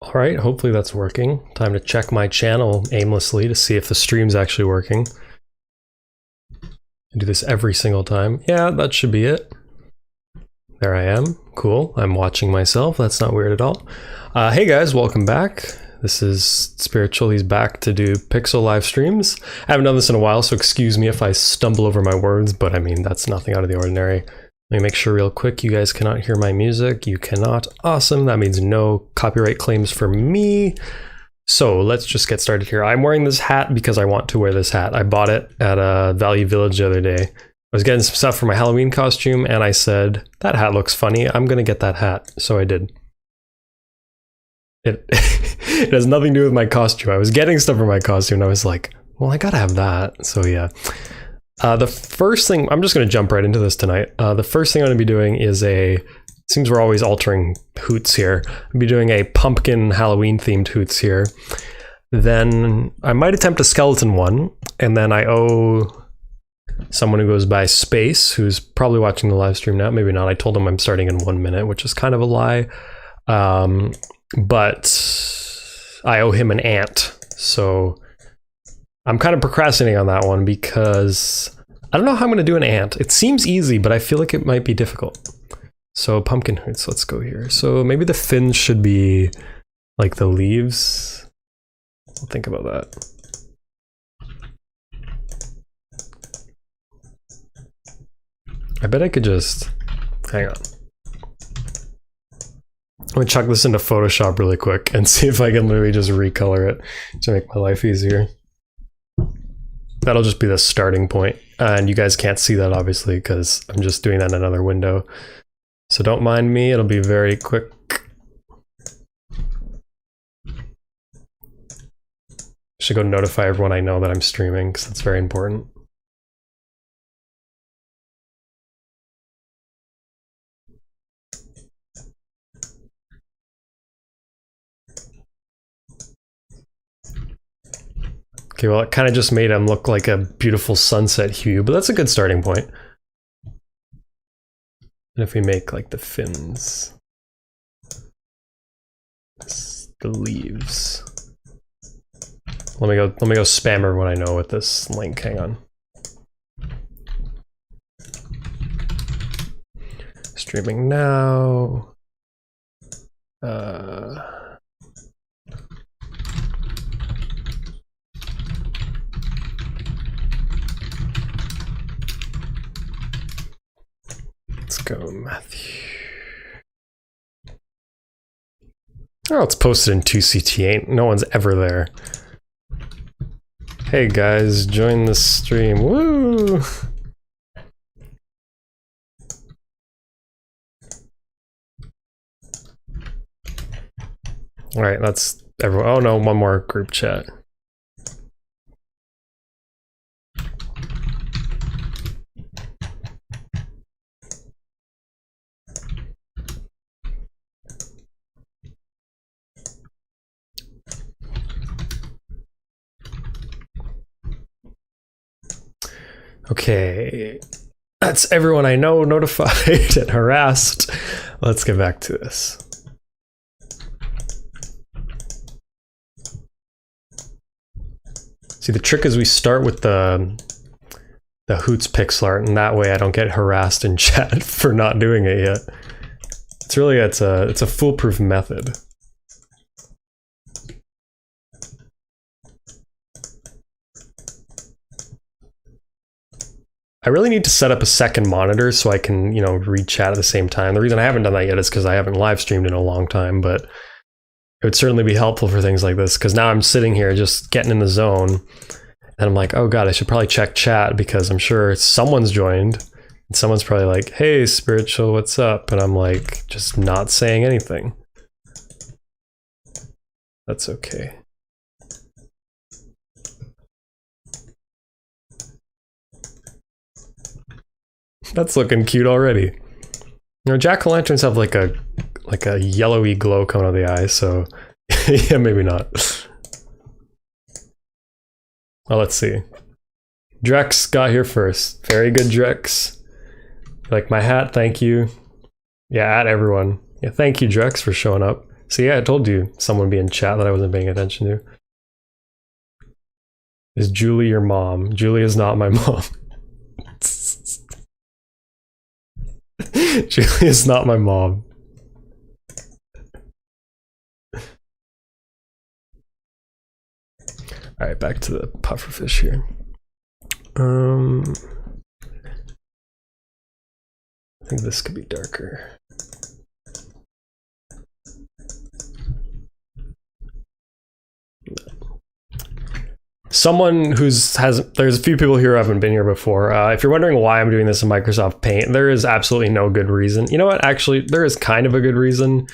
All right, hopefully that's working. Time to check my channel aimlessly to see if the stream's actually working. I do this every single time. Yeah, that should be it. There I am. Cool. I'm watching myself. That's not weird at all. Hey guys, welcome back. This is Spiritual. He's back to do Pixel live streams. I haven't done this in a while, so excuse me if I stumble over my words, but I mean, that's nothing out of the ordinary. Let me make sure real quick, you guys cannot hear my music. You cannot. Awesome. That means no copyright claims for me. So let's just get started here. I'm wearing this hat because I want to wear this hat. I bought it at Value Village the other day. I was getting some stuff for my Halloween costume and I said, that hat looks funny. I'm going to get that hat. So I did. It has nothing to do with my costume. I was getting stuff for my costume and I was like, well, I got to have that. So yeah. The first thing, I'm just going to jump right into this tonight. The first thing I'm going to be doing is seems we're always altering hoots here. I'll be doing a pumpkin Halloween themed hoots here. Then I might attempt a skeleton one. And then I owe someone who goes by Space, who's probably watching the live stream now. Maybe not. I told him I'm starting in 1 minute, which is kind of a lie. But I owe him an ant. So I'm kind of procrastinating on that one because I don't know how I'm going to do an ant. It seems easy, but I feel like it might be difficult. So pumpkin hoots, let's go here. So maybe the fins should be like the leaves. I'll think about that. I bet I could just, hang on. I'm gonna chuck this into Photoshop really quick and see if I can literally just recolor it to make my life easier. That'll just be the starting point. And you guys can't see that obviously because I'm just doing that in another window. So don't mind me, it'll be very quick. Should go notify everyone I know that I'm streaming because that's very important. Okay, well, it kind of just made him look like a beautiful sunset hue, but that's a good starting point. And if we make like the fins, the leaves. Let me go spam everyone I know with this link. Hang on. Streaming now. Let's go, Matthew. Oh, it's posted in 2CT8. No one's ever there. Hey guys, join the stream. Woo! All right, that's everyone. Oh no, one more group chat. Okay, that's everyone I know notified and harassed. Let's get back to this. See, the trick is we start with the Hoots pixel art, and that way I don't get harassed in chat for not doing it yet. It's really, it's a foolproof method. I really need to set up a second monitor so I can, you know, read chat at the same time. The reason I haven't done that yet is because I haven't live streamed in a long time, but it would certainly be helpful for things like this because now I'm sitting here just getting in the zone and I'm like, oh God, I should probably check chat because I'm sure someone's joined and someone's probably like, hey, Spiritual, what's up? And I'm like, just not saying anything. That's okay. That's looking cute already. You know, jack-o'-lanterns have like a yellowy glow coming out of the eye, so yeah, maybe not. Well, let's see. Drex got here first. Very good, Drex. Like my hat, thank you. Yeah, at everyone. Yeah, thank you, Drex, for showing up. So yeah, I told you someone would be in chat that I wasn't paying attention to. Is Julie your mom? Julie is not my mom. Julie is not my mom. Alright, back to the pufferfish here. I think this could be darker. Someone there's a few people here who haven't been here before. If you're wondering why I'm doing this in Microsoft Paint, there is absolutely no good reason. You know what? Actually, there is kind of a good reason.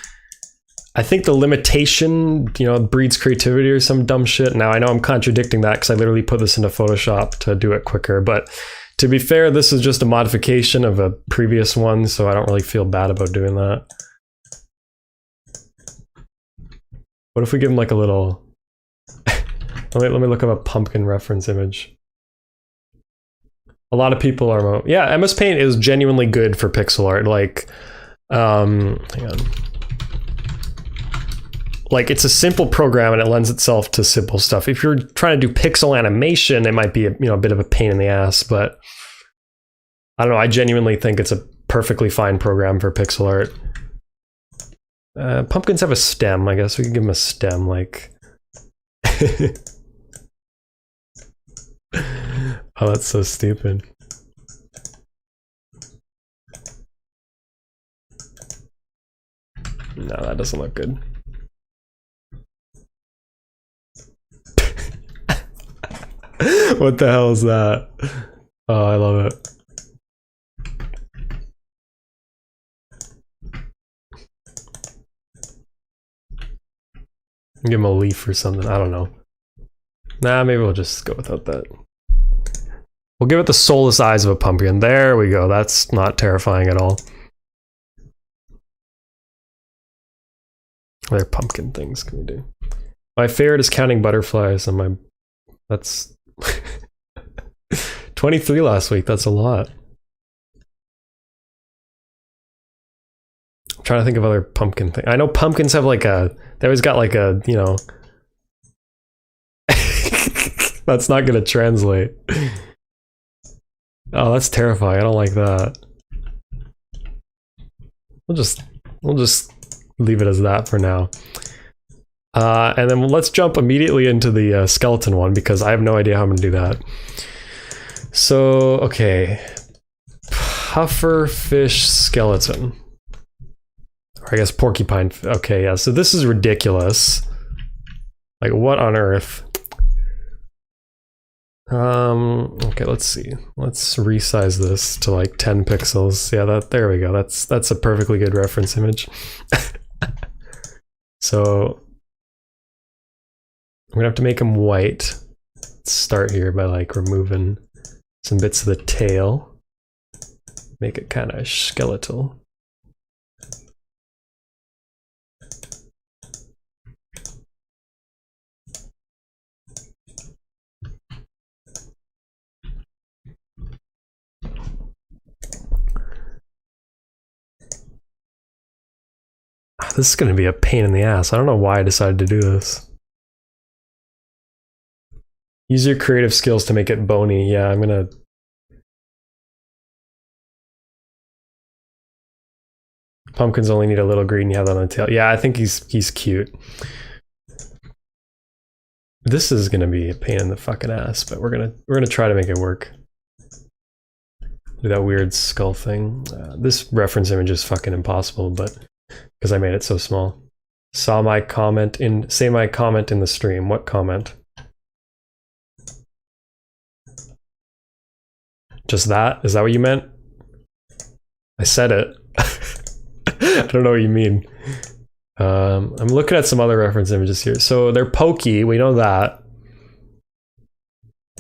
I think the limitation, breeds creativity or some dumb shit. Now, I know I'm contradicting that because I literally put this into Photoshop to do it quicker. But to be fair, this is just a modification of a previous one, so I don't really feel bad about doing that. What if we give him like a little... let me look up a pumpkin reference image. A lot of people are... Yeah, MS Paint is genuinely good for pixel art. Like, hang on. Like, it's a simple program and it lends itself to simple stuff. If you're trying to do pixel animation, it might be a bit of a pain in the ass, but I don't know. I genuinely think it's a perfectly fine program for pixel art. Pumpkins have a stem. I guess we could give them a stem, like... Oh, that's so stupid. No, that doesn't look good. What the hell is that? Oh, I love it. Give him a leaf or something. I don't know. Nah, maybe we'll just go without that. We'll give it the soulless eyes of a pumpkin. There we go. That's not terrifying at all. What other pumpkin things can we do? My favorite is counting butterflies on my... That's... 23 last week. That's a lot. I'm trying to think of other pumpkin things. I know pumpkins have like a... They always got like a, That's not gonna translate. Oh, that's terrifying. I don't like that. We'll just leave it as that for now. And then let's jump immediately into the skeleton one because I have no idea how I'm gonna do that. So, okay. Pufferfish skeleton. Or I guess porcupine. Okay, yeah. So this is ridiculous. Like, what on earth? Okay, let's see. Let's resize this to like 10 pixels. Yeah, there we go. That's a perfectly good reference image. So I'm gonna have to make him white. Let's start here by like removing some bits of the tail. Make it kind of skeletal. This is going to be a pain in the ass. I don't know why I decided to do this. Use your creative skills to make it bony. Yeah, I'm going to... Pumpkins only need a little green. You have that on the tail. Yeah, I think he's cute. This is going to be a pain in the fucking ass, but we're gonna try to make it work. Do that weird skull thing. This reference image is fucking impossible, but... because I made it so small. Say my comment in the stream. What comment? Just that? Is that what you meant? I said it. I don't know what you mean. I'm looking at some other reference images here. So they're pokey, we know that.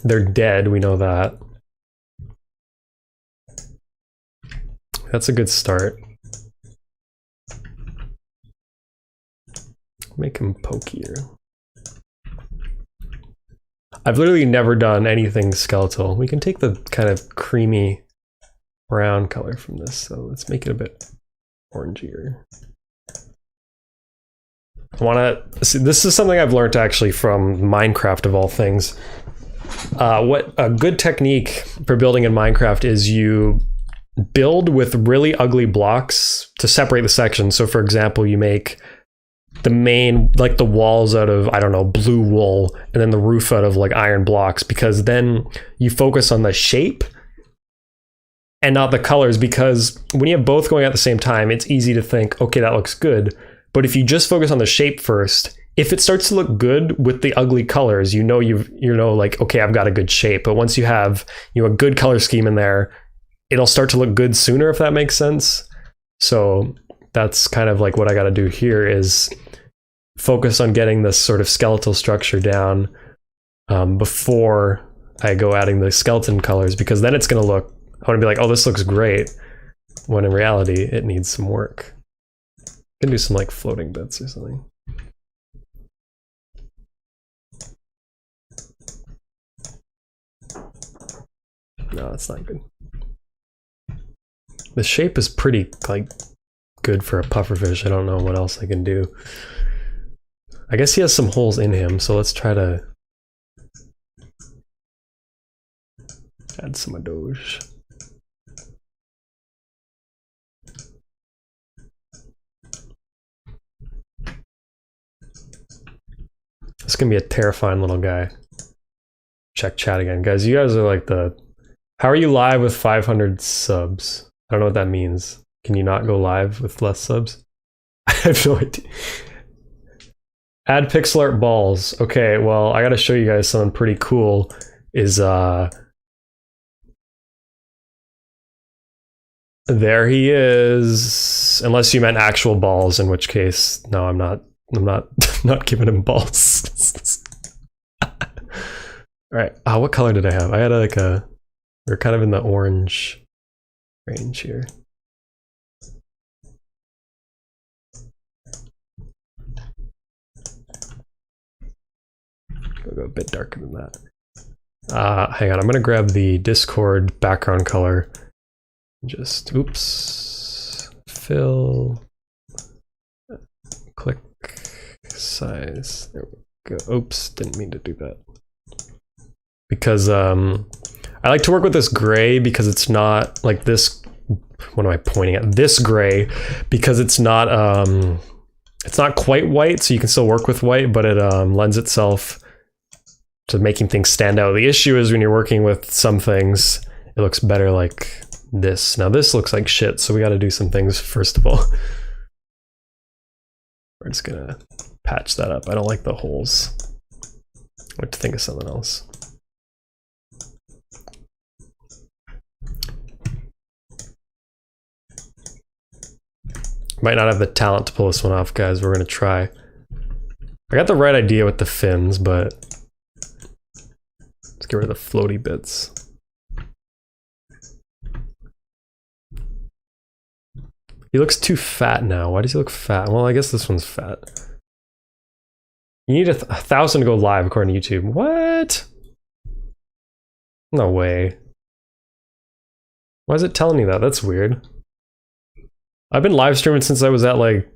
They're dead, we know that. That's a good start. Make him pokier. I've literally never done anything skeletal. We can take the kind of creamy brown color from this, so let's make it a bit orangier. See, this is something I've learned actually from Minecraft of all things. What a good technique for building in Minecraft is you build with really ugly blocks to separate the sections. So for example, you make the main, like the walls out of, I don't know, blue wool, and then the roof out of like iron blocks, because then you focus on the shape and not the colors, because when you have both going at the same time, it's easy to think, okay, that looks good. But if you just focus on the shape first, if it starts to look good with the ugly colors, you know, like, okay, I've got a good shape. But once you have, a good color scheme in there, it'll start to look good sooner, if that makes sense. So that's kind of like what I got to do here, is focus on getting this sort of skeletal structure down before I go adding the skeleton colors, because then it's going to look, I want to be like, oh, this looks great, when in reality it needs some work. I can do some like floating bits or something. No, that's not good. The shape is pretty like good for a pufferfish. I don't know what else I can do. I guess he has some holes in him, so let's try to add some of those. This can be a terrifying little guy. Check chat again. Guys, you guys are like the... How are you live with 500 subs? I don't know what that means. Can you not go live with less subs? I have no idea. Add pixel art balls. Okay, well, I gotta show you guys something pretty cool. Is there he is. Unless you meant actual balls, in which case, no, I'm not not giving him balls. Alright. Oh, what color did I have? I had like a... We're kind of in the orange range here. I'll go a bit darker than that. Hang on, I'm gonna grab the Discord background color. Just, oops, fill, click, size, there we go. Oops, didn't mean to do that. Because I like to work with this gray, because it's not like this, what am I pointing at? This gray, because it's not quite white, so you can still work with white, but it lends itself to making things stand out. The issue is when you're working with some things, it looks better like this. Now this looks like shit, so we got to do some things first of all. We're just gonna patch that up. I don't like the holes. I have to think of something else. Might not have the talent to pull this one off, guys. We're gonna try. I got the right idea with the fins, but let's get rid of the floaty bits. He looks too fat now. Why does he look fat? Well, I guess this one's fat. You need 1,000 to go live, according to YouTube. What? No way. Why is it telling me that? That's weird. I've been live streaming since I was at like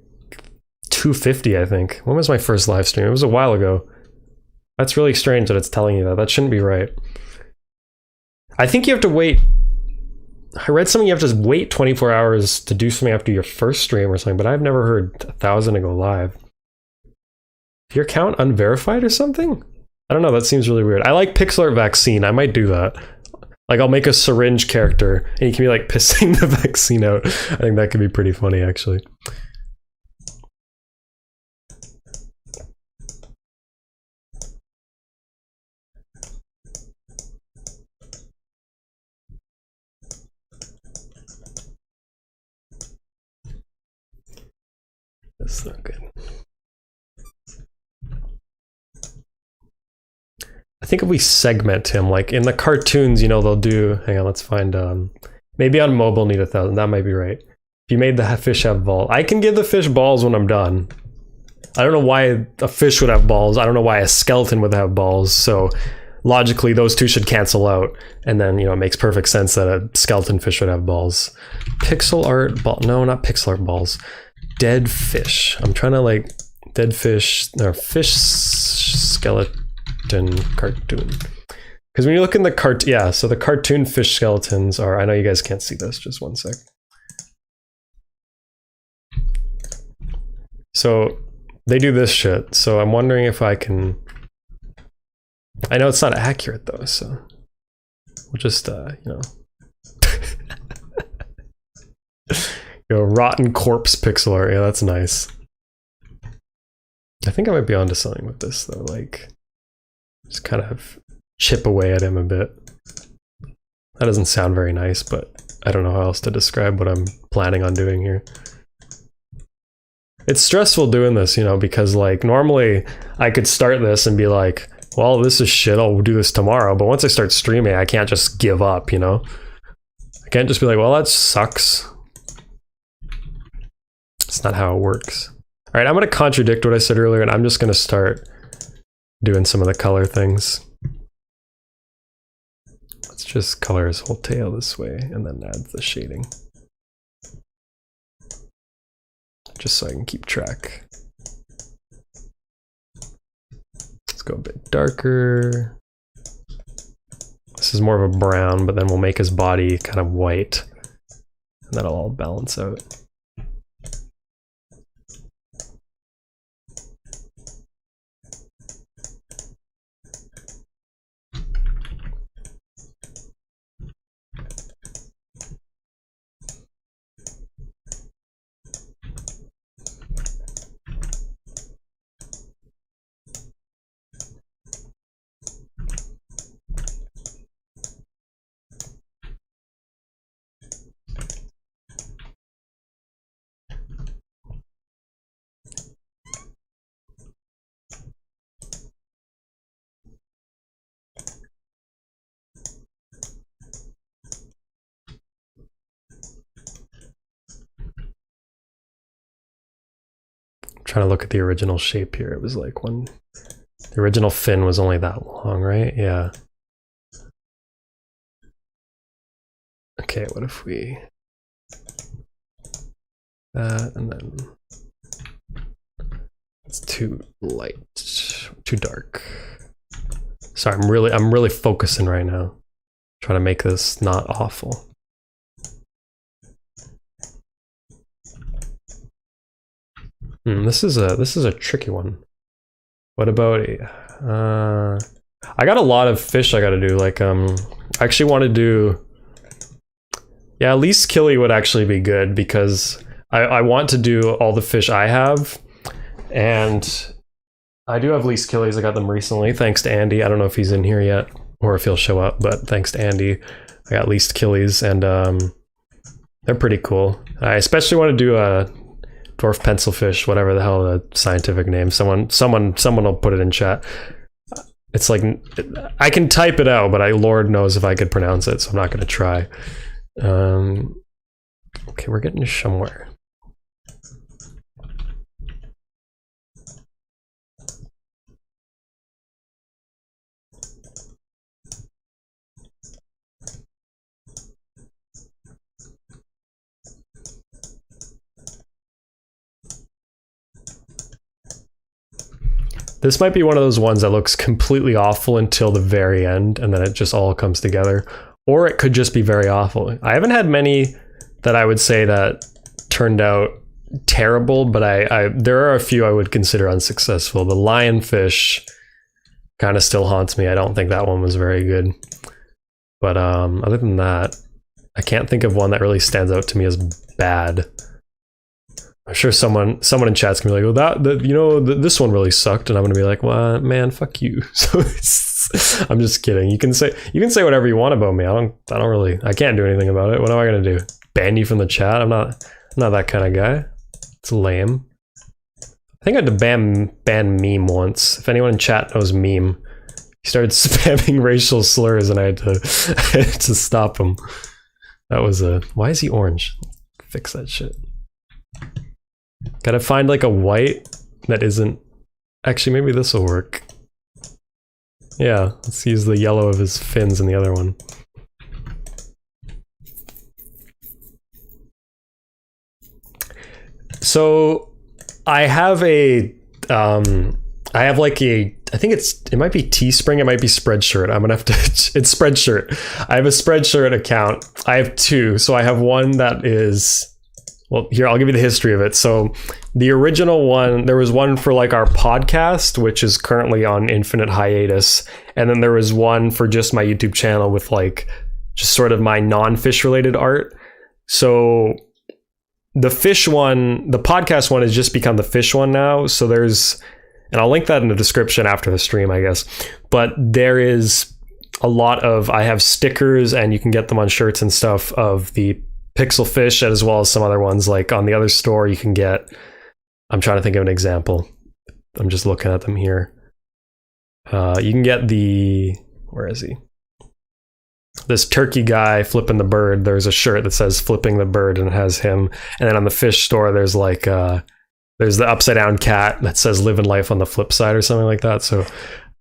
250, I think. When was my first live stream? It was a while ago. That's really strange that it's telling you that. That shouldn't be right. I think you have to wait. I read something you have to wait 24 hours to do something after your first stream or something, but I've never heard 1,000 to go live. Is your account unverified or something? I don't know, that seems really weird. I like pixel art vaccine. I might do that. Like, I'll make a syringe character, and you can be, like, pissing the vaccine out. I think that could be pretty funny, actually. That's not good. I think if we segment him, like in the cartoons, you know, they'll do, hang on, let's find, maybe on mobile need 1,000, that might be right. If you made the fish have balls, I can give the fish balls when I'm done. I don't know why a fish would have balls. I don't know why a skeleton would have balls. So logically, those two should cancel out. And then, you know, it makes perfect sense that a skeleton fish would have balls. Pixel art ball, no, not pixel art balls. Dead fish. I'm trying to like dead fish or fish skeleton cartoon. Because when you look in the yeah, so the cartoon fish skeletons are, I know you guys can't see this, just one sec. So they do this shit, so I'm wondering if I can, I know it's not accurate though, so we'll just, you know. Yo, rotten corpse pixel art, yeah, that's nice. I think I might be onto something with this though, like, just kind of chip away at him a bit. That doesn't sound very nice, but I don't know how else to describe what I'm planning on doing here. It's stressful doing this, you know, because like normally I could start this and be like, well, this is shit, I'll do this tomorrow. But once I start streaming, I can't just give up, you know? I can't just be like, well, that sucks. It's not how it works. All right, I'm going to contradict what I said earlier, and I'm just going to start doing some of the color things. Let's just color his whole tail this way, and then add the shading. Just so I can keep track. Let's go a bit darker. This is more of a brown, but then we'll make his body kind of white, and that'll all balance out. Trying to look at the original shape here. It was like when the original fin was only that long, right? Yeah. Okay, what if we that and then it's too light, too dark. Sorry, I'm really focusing right now. Trying to make this not awful. This is a tricky one. What about I got a lot of fish I gotta do. Like I actually want to do, yeah, least killy would actually be good because I want to do all the fish I have, and I do have least killies. I got them recently thanks to Andy. I don't know if he's in here yet or if he'll show up, but thanks to Andy, I got least killies, and they're pretty cool. I especially want to do a dwarf pencilfish, whatever the hell the scientific name. Someone will put it in chat. It's like, I can type it out, but Lord knows if I could pronounce it, so I'm not going to try. Okay, we're getting somewhere. This might be one of those ones that looks completely awful until the very end, and then it just all comes together. Or it could just be very awful. I haven't had many that I would say that turned out terrible, but there are a few I would consider unsuccessful. The Lionfish kind of still haunts me. I don't think that one was very good. But other than that, I can't think of one that really stands out to me as bad. I'm sure someone in chat's gonna be like, "Well, this one really sucked," and I'm gonna be like, "Well, man, fuck you." So I'm just kidding. You can say whatever you want about me. I can't do anything about it. What am I gonna do? Ban you from the chat? I'm not that kind of guy. It's lame. I think I had to ban meme once. If anyone in chat knows meme, he started spamming racial slurs, and I had to stop him. That was why is he orange? Fix that shit. Gotta find like a white that isn't, actually maybe this will work. Yeah, let's use the yellow of his fins in the other one. So I have a I have like I think it might be Teespring, it might be Spreadshirt. I'm gonna have to, it's Spreadshirt. I have a Spreadshirt account. I have two. So I have one that is, well, here, I'll give you the history of it. So the original one, there was one for like our podcast, which is currently on infinite hiatus. And then there was one for just my YouTube channel with like just sort of my non-fish related art. So the fish one, the podcast one has just become the fish one now. So there's, and I'll link that in the description after the stream, I guess. But there is a lot of, I have stickers and you can get them on shirts and stuff of the pixel fish, as well as some other ones. Like on the other store, you can get, I'm trying to think of an example. I'm just looking at them here. You can get the, where is he? This turkey guy flipping the bird. There's a shirt that says flipping the bird and it has him. And then on the fish store, there's like, there's the upside down cat that says living life on the flip side or something like that. So,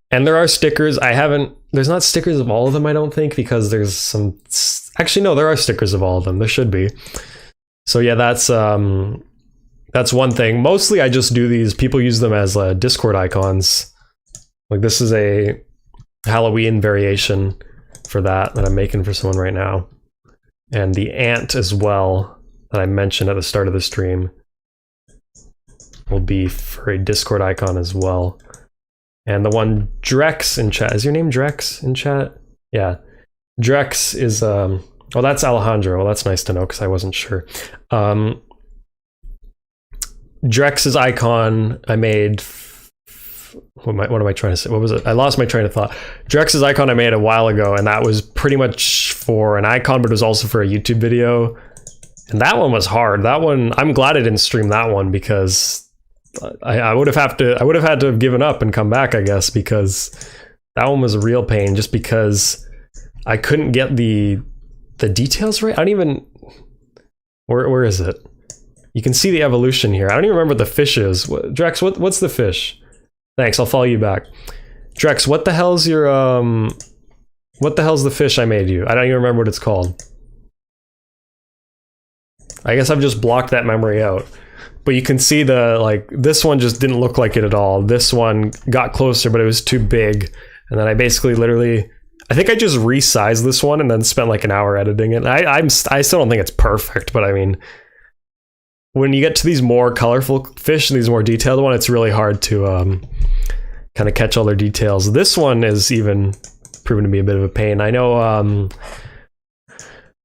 and there are stickers. There's not stickers of all of them, I don't think, because there's some, actually, no, there are stickers of all of them. There should be. So yeah, that's one thing. Mostly I just do these, people use them as Discord icons. Like this is a Halloween variation for that I'm making for someone right now. And the ant as well that I mentioned at the start of the stream will be for a Discord icon as well. And the one Drex in chat, is your name Drex in chat? Yeah. Drex is, oh, that's Alejandro. Well, that's nice to know because I wasn't sure. Drex's icon I made, what am I trying to say? What was it? I lost my train of thought. Drex's icon I made a while ago, and that was pretty much for an icon, but it was also for a YouTube video. And that one was hard. That one, I'm glad I didn't stream that one because I would have had to have given up and come back, I guess, because that one was a real pain just because I couldn't get the details right. I don't even, where is it? You can see the evolution here. I don't even remember what the fish is. Drex, what's the fish? Thanks, I'll follow you back. Drex, what the hell's your what the hell's the fish I made you? I don't even remember what it's called. I guess I've just blocked that memory out. But you can see this one just didn't look like it at all. This one got closer, but it was too big. And then I basically I think I just resized this one and then spent like an hour editing it. I still don't think it's perfect, but I mean, when you get to these more colorful fish and these more detailed one, it's really hard to kind of catch all their details. This one is even proven to be a bit of a pain. I know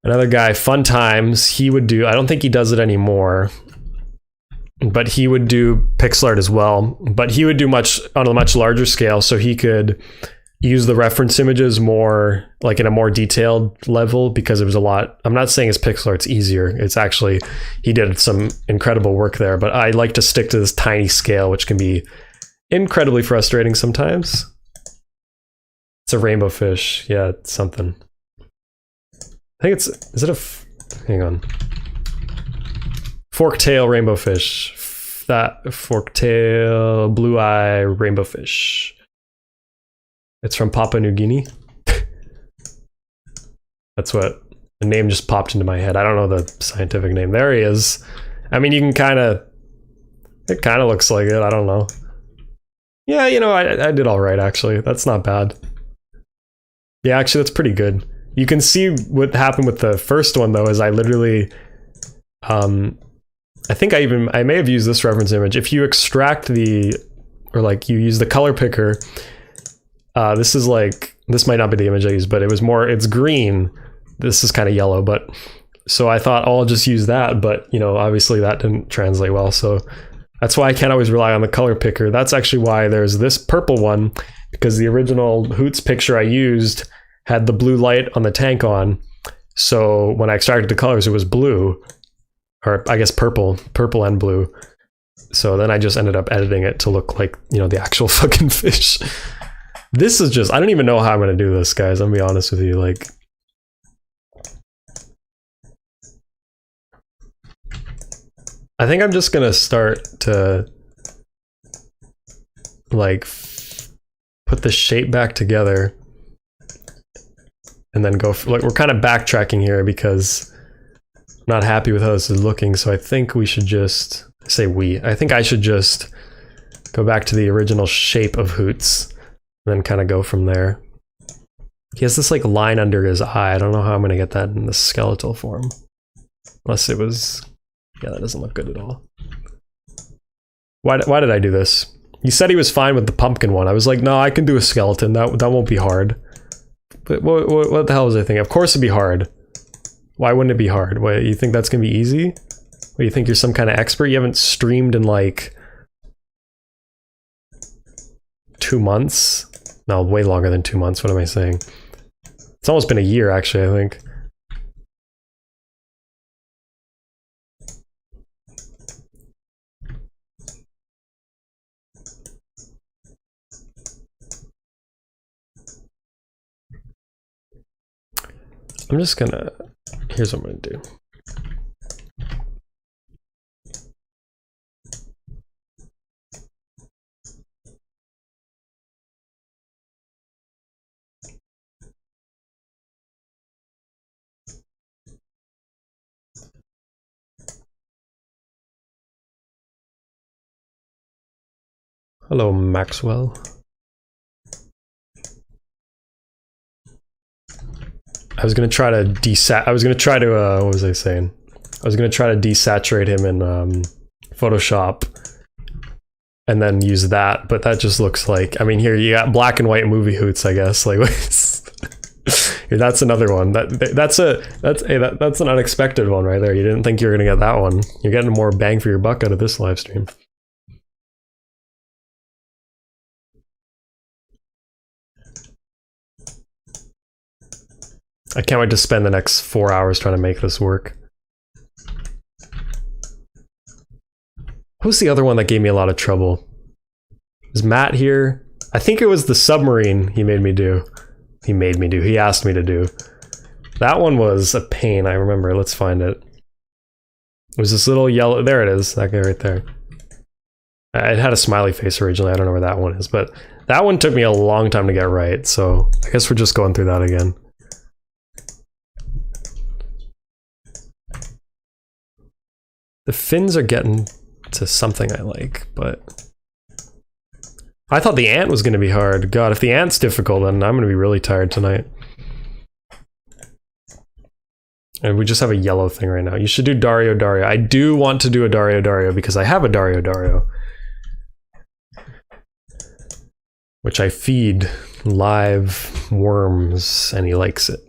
another guy, Fun Times, he would do, I don't think he does it anymore, but he would do pixel art as well, but he would do on a much larger scale, so he could use the reference images more like in a more detailed level because it was a lot. I'm not saying his pixel art's easier. It's actually, he did some incredible work there, but I like to stick to this tiny scale, which can be incredibly frustrating sometimes. It's a rainbow fish. Yeah, it's something. I think hang on. Fork-tail rainbow fish. That fork-tail, blue-eye rainbow fish. It's from Papua New Guinea. That's what the name just popped into my head. I don't know the scientific name. There he is. I mean, you can it kind of looks like it. I don't know. Yeah, you know, I did all right, actually. That's not bad. Yeah, actually, that's pretty good. You can see what happened with the first one, though, is I literally, I think I may have used this reference image. If you extract you use the color picker, this might not be the image I used, but it's green. This is kind of yellow, but so I thought, I'll just use that, but you know, obviously that didn't translate well. So that's why I can't always rely on the color picker. That's actually why there's this purple one, because the original Hoots picture I used had the blue light on the tank on. So when I extracted the colors, it was blue, or I guess purple and blue. So then I just ended up editing it to look like, you know, the actual fucking fish. This is just, I don't even know how I'm going to do this, guys. I'm going to be honest with you. Like, I think I'm just going to start to, like, put the shape back together and then go, like, we're kind of backtracking here because I'm not happy with how this is looking. So I think we should just, I think I should just Go back to the original shape of Hoots, and then kind of go from there. He has this like line under his eye. I don't know how I'm gonna get that in the skeletal form. Unless it was... Yeah, that doesn't look good at all. Why did I do this? He said he was fine with the pumpkin one. I was like, no, I can do a skeleton. That won't be hard. But what the hell was I thinking? Of course it'd be hard. Why wouldn't it be hard? What, you think that's gonna be easy? What, you think you're some kind of expert? You haven't streamed in like 2 months? No, way longer than 2 months. What am I saying? It's almost been a year, actually, I think. I'm just gonna... Here's what I'm gonna do. Hello, Maxwell. I was gonna try to what was I saying? I was gonna try to desaturate him in Photoshop and then use that, but that just looks like, I mean, here you got black and white movie Hoots, I guess. Like, here, that's another one. That's an unexpected one right there. You didn't think you were gonna get that one. You're getting more bang for your buck out of this live stream. I can't wait to spend the next 4 hours trying to make this work. Who's the other one that gave me a lot of trouble? Is Matt here? I think it was the submarine he made me do. He asked me to do. That one was a pain, I remember. Let's find it. It was this little yellow... There it is, that guy right there. It had a smiley face originally, I don't know where that one is, but that one took me a long time to get right, so I guess we're just going through that again. The fins are getting to something I like, but... I thought the ant was going to be hard. God, if the ant's difficult, then I'm going to be really tired tonight. And we just have a yellow thing right now. You should do Dario Dario. I do want to do a Dario Dario because I have a Dario Dario. Which I feed live worms, and he likes it.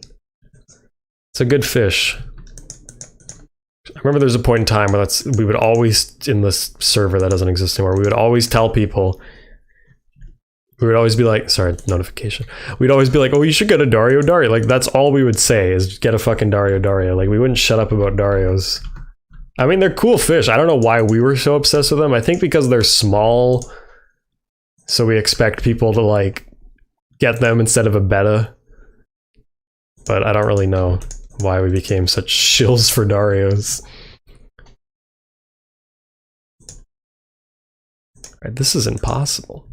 It's a good fish. I remember there's a point in time where we would always, in this server that doesn't exist anymore, we would always tell people, we would always be like, sorry, notification. We'd always be like, oh, you should get a Dario Dario. Like, that's all we would say is get a fucking Dario Dario. Like, we wouldn't shut up about Darios. I mean, they're cool fish. I don't know why we were so obsessed with them. I think because they're small, so we expect people to, like, get them instead of a betta. But I don't really know why we became such shills for Darios. Right, this is impossible.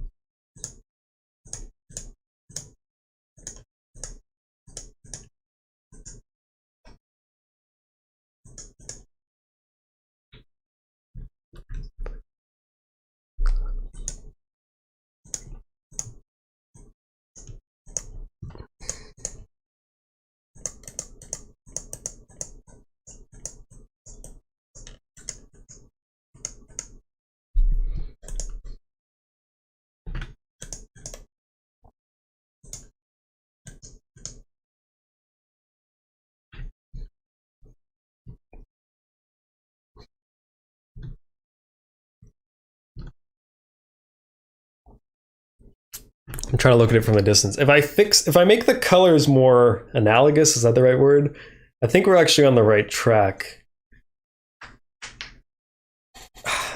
I'm trying to look at it from a distance. If I make the colors more analogous, is that the right word? I think we're actually on the right track.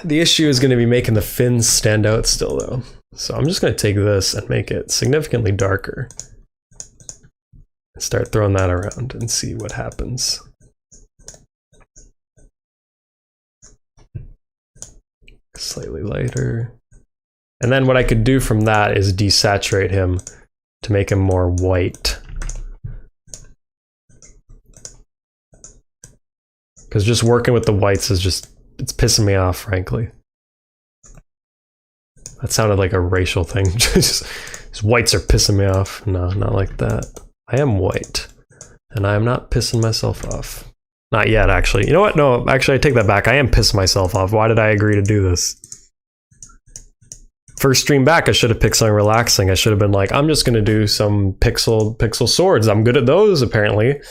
The issue is going to be making the fins stand out still, though. So I'm just going to take this and make it significantly darker. And start throwing that around and see what happens. Slightly lighter. And then what I could do from that is desaturate him to make him more white. Because just working with the whites is just, it's pissing me off, frankly. That sounded like a racial thing. Just whites are pissing me off. No, not like that. I am white, and I am not pissing myself off. Not yet, actually. You know what? No, actually, I take that back. I am pissing myself off. Why did I agree to do this? First stream back, I should have picked something relaxing. I should have been like, I'm just going to do some pixel swords. I'm good at those, apparently.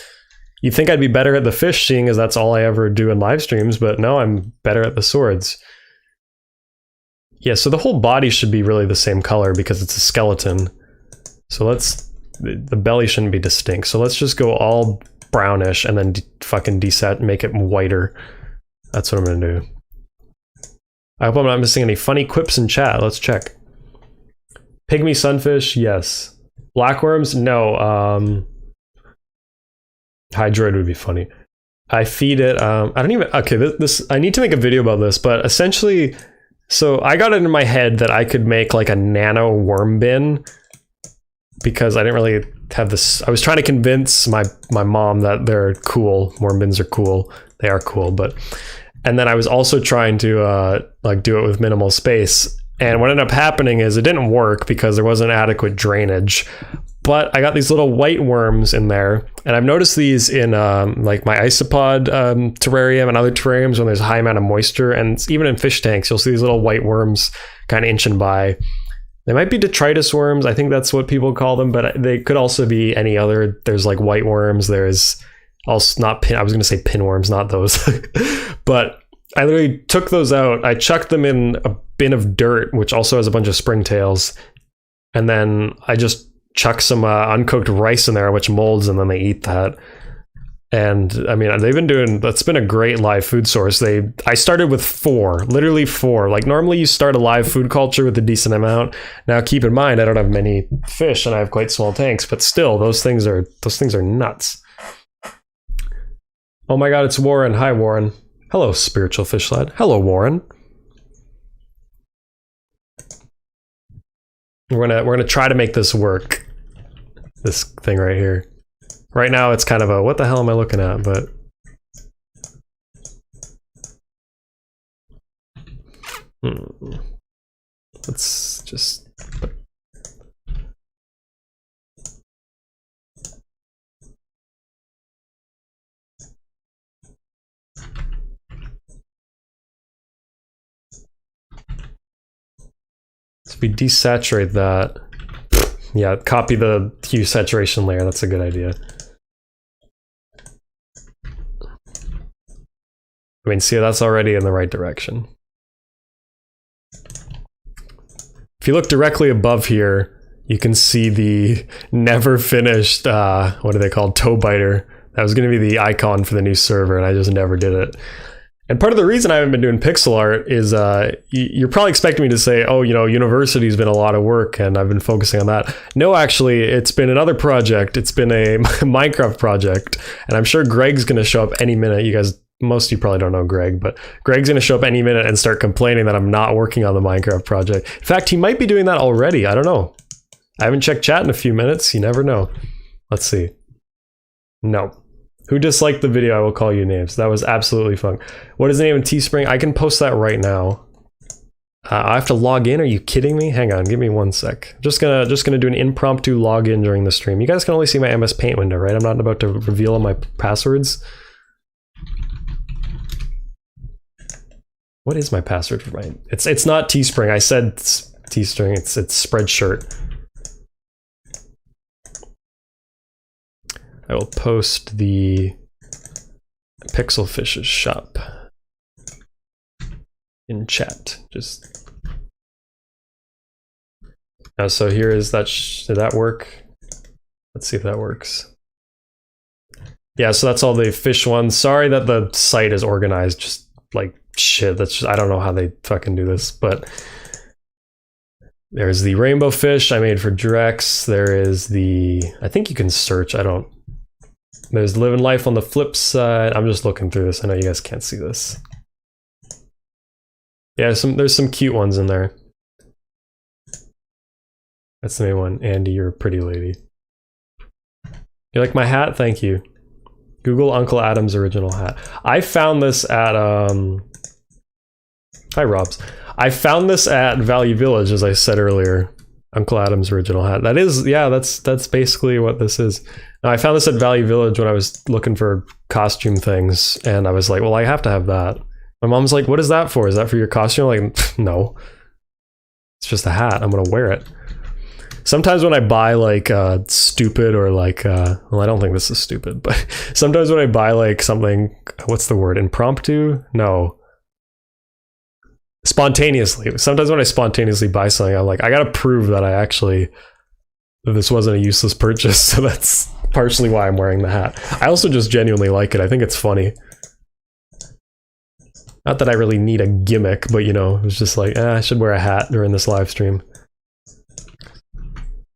You'd think I'd be better at the fish, seeing as that's all I ever do in live streams, but no, I'm better at the swords. Yeah, so the whole body should be really the same color because it's a skeleton. So the belly shouldn't be distinct. So let's just go all brownish and then fucking make it whiter. That's what I'm gonna do. I hope I'm not missing any funny quips in chat. Let's check. Pygmy sunfish, yes. Blackworms, no. Hydroid would be funny. I feed it. I don't even. Okay, this. I need to make a video about this, but essentially, so I got it in my head that I could make like a nano worm bin because I didn't really have this. I was trying to convince my mom that they're cool. Worm bins are cool. They are cool, but. And then I was also trying to like do it with minimal space. And what ended up happening is it didn't work because there wasn't adequate drainage. But I got these little white worms in there. And I've noticed these in like my isopod terrarium and other terrariums when there's a high amount of moisture. And even in fish tanks, you'll see these little white worms kind of inching by. They might be detritus worms. I think that's what people call them. But they could also be any other. There's like white worms. There's also not I was going to say pinworms, not those. But I literally took those out. I chucked them in a bin of dirt, which also has a bunch of springtails. And then I just chuck some uncooked rice in there, which molds, and then they eat that. And I mean, they've been doing, that's been a great live food source. I started with 4, literally 4. Like normally you start a live food culture with a decent amount. Now keep in mind, I don't have many fish and I have quite small tanks, but still those things are nuts. Oh my God, it's Warren. Hi, Warren. Hello, spiritual fish lad. Hello, Warren. We're gonna try to make this work. This thing right here. Right now, it's kind of a what the hell am I looking at? But let's just. So if we desaturate that, yeah, copy the hue saturation layer. That's a good idea. I mean, see, that's already in the right direction. If you look directly above here, you can see the never finished, what are they called? Toe biter. That was going to be the icon for the new server, and I just never did it. And part of the reason I haven't been doing pixel art is you're probably expecting me to say, oh, you know, university's been a lot of work and I've been focusing on that. No, actually, it's been another project. It's been a Minecraft project. And I'm sure Greg's going to show up any minute. You guys, most of you probably don't know Greg, but Greg's going to show up any minute and start complaining that I'm not working on the Minecraft project. In fact, he might be doing that already. I don't know. I haven't checked chat in a few minutes. You never know. Let's see. No. Who disliked the video, I will call you names. That was absolutely fun. What is the name of Teespring? I can post that right now. I have to log in. Are you kidding me? Hang on, give me 1 sec. Just gonna do an impromptu login during the stream. You guys can only see my MS Paint window, right? I'm not about to reveal all my passwords. What is my password for mine? It's not Teespring. I said Teespring. It's Spreadshirt. I will post the Pixelfish's shop in chat. Just now, so here is that. Did that work? Let's see if that works. Yeah, so that's all the fish ones. Sorry that the site is organized just like shit. That's just, I don't know how they fucking do this, but there's the rainbow fish I made for Drex. There is the, I think you can search. There's living life on the flip side. I'm just looking through this. I know you guys can't see this. Yeah, there's some cute ones in there. That's the main one. Andy, you're a pretty lady. You like my hat? Thank you. Google Uncle Adam's original hat. I found this at hi Robs. I found this at Value Village, as I said earlier. Uncle Adam's original hat. That is, yeah, that's basically what this is. Now, I found this at Value Village when I was looking for costume things, and I was like, well, I have to have that. My mom's like, what is that for? Is that for your costume? I'm like, no. It's just a hat. I'm gonna wear it. Sometimes when I buy like stupid or like, well, I don't think this is stupid, but sometimes when I buy like something, what's the word? Impromptu? No. Spontaneously. Sometimes when I spontaneously buy something, I'm like, I gotta prove that that this wasn't a useless purchase. So that's partially why I'm wearing the hat. I also just genuinely like it. I think it's funny. Not that I really need a gimmick, but you know, it was just like, I should wear a hat during this live stream.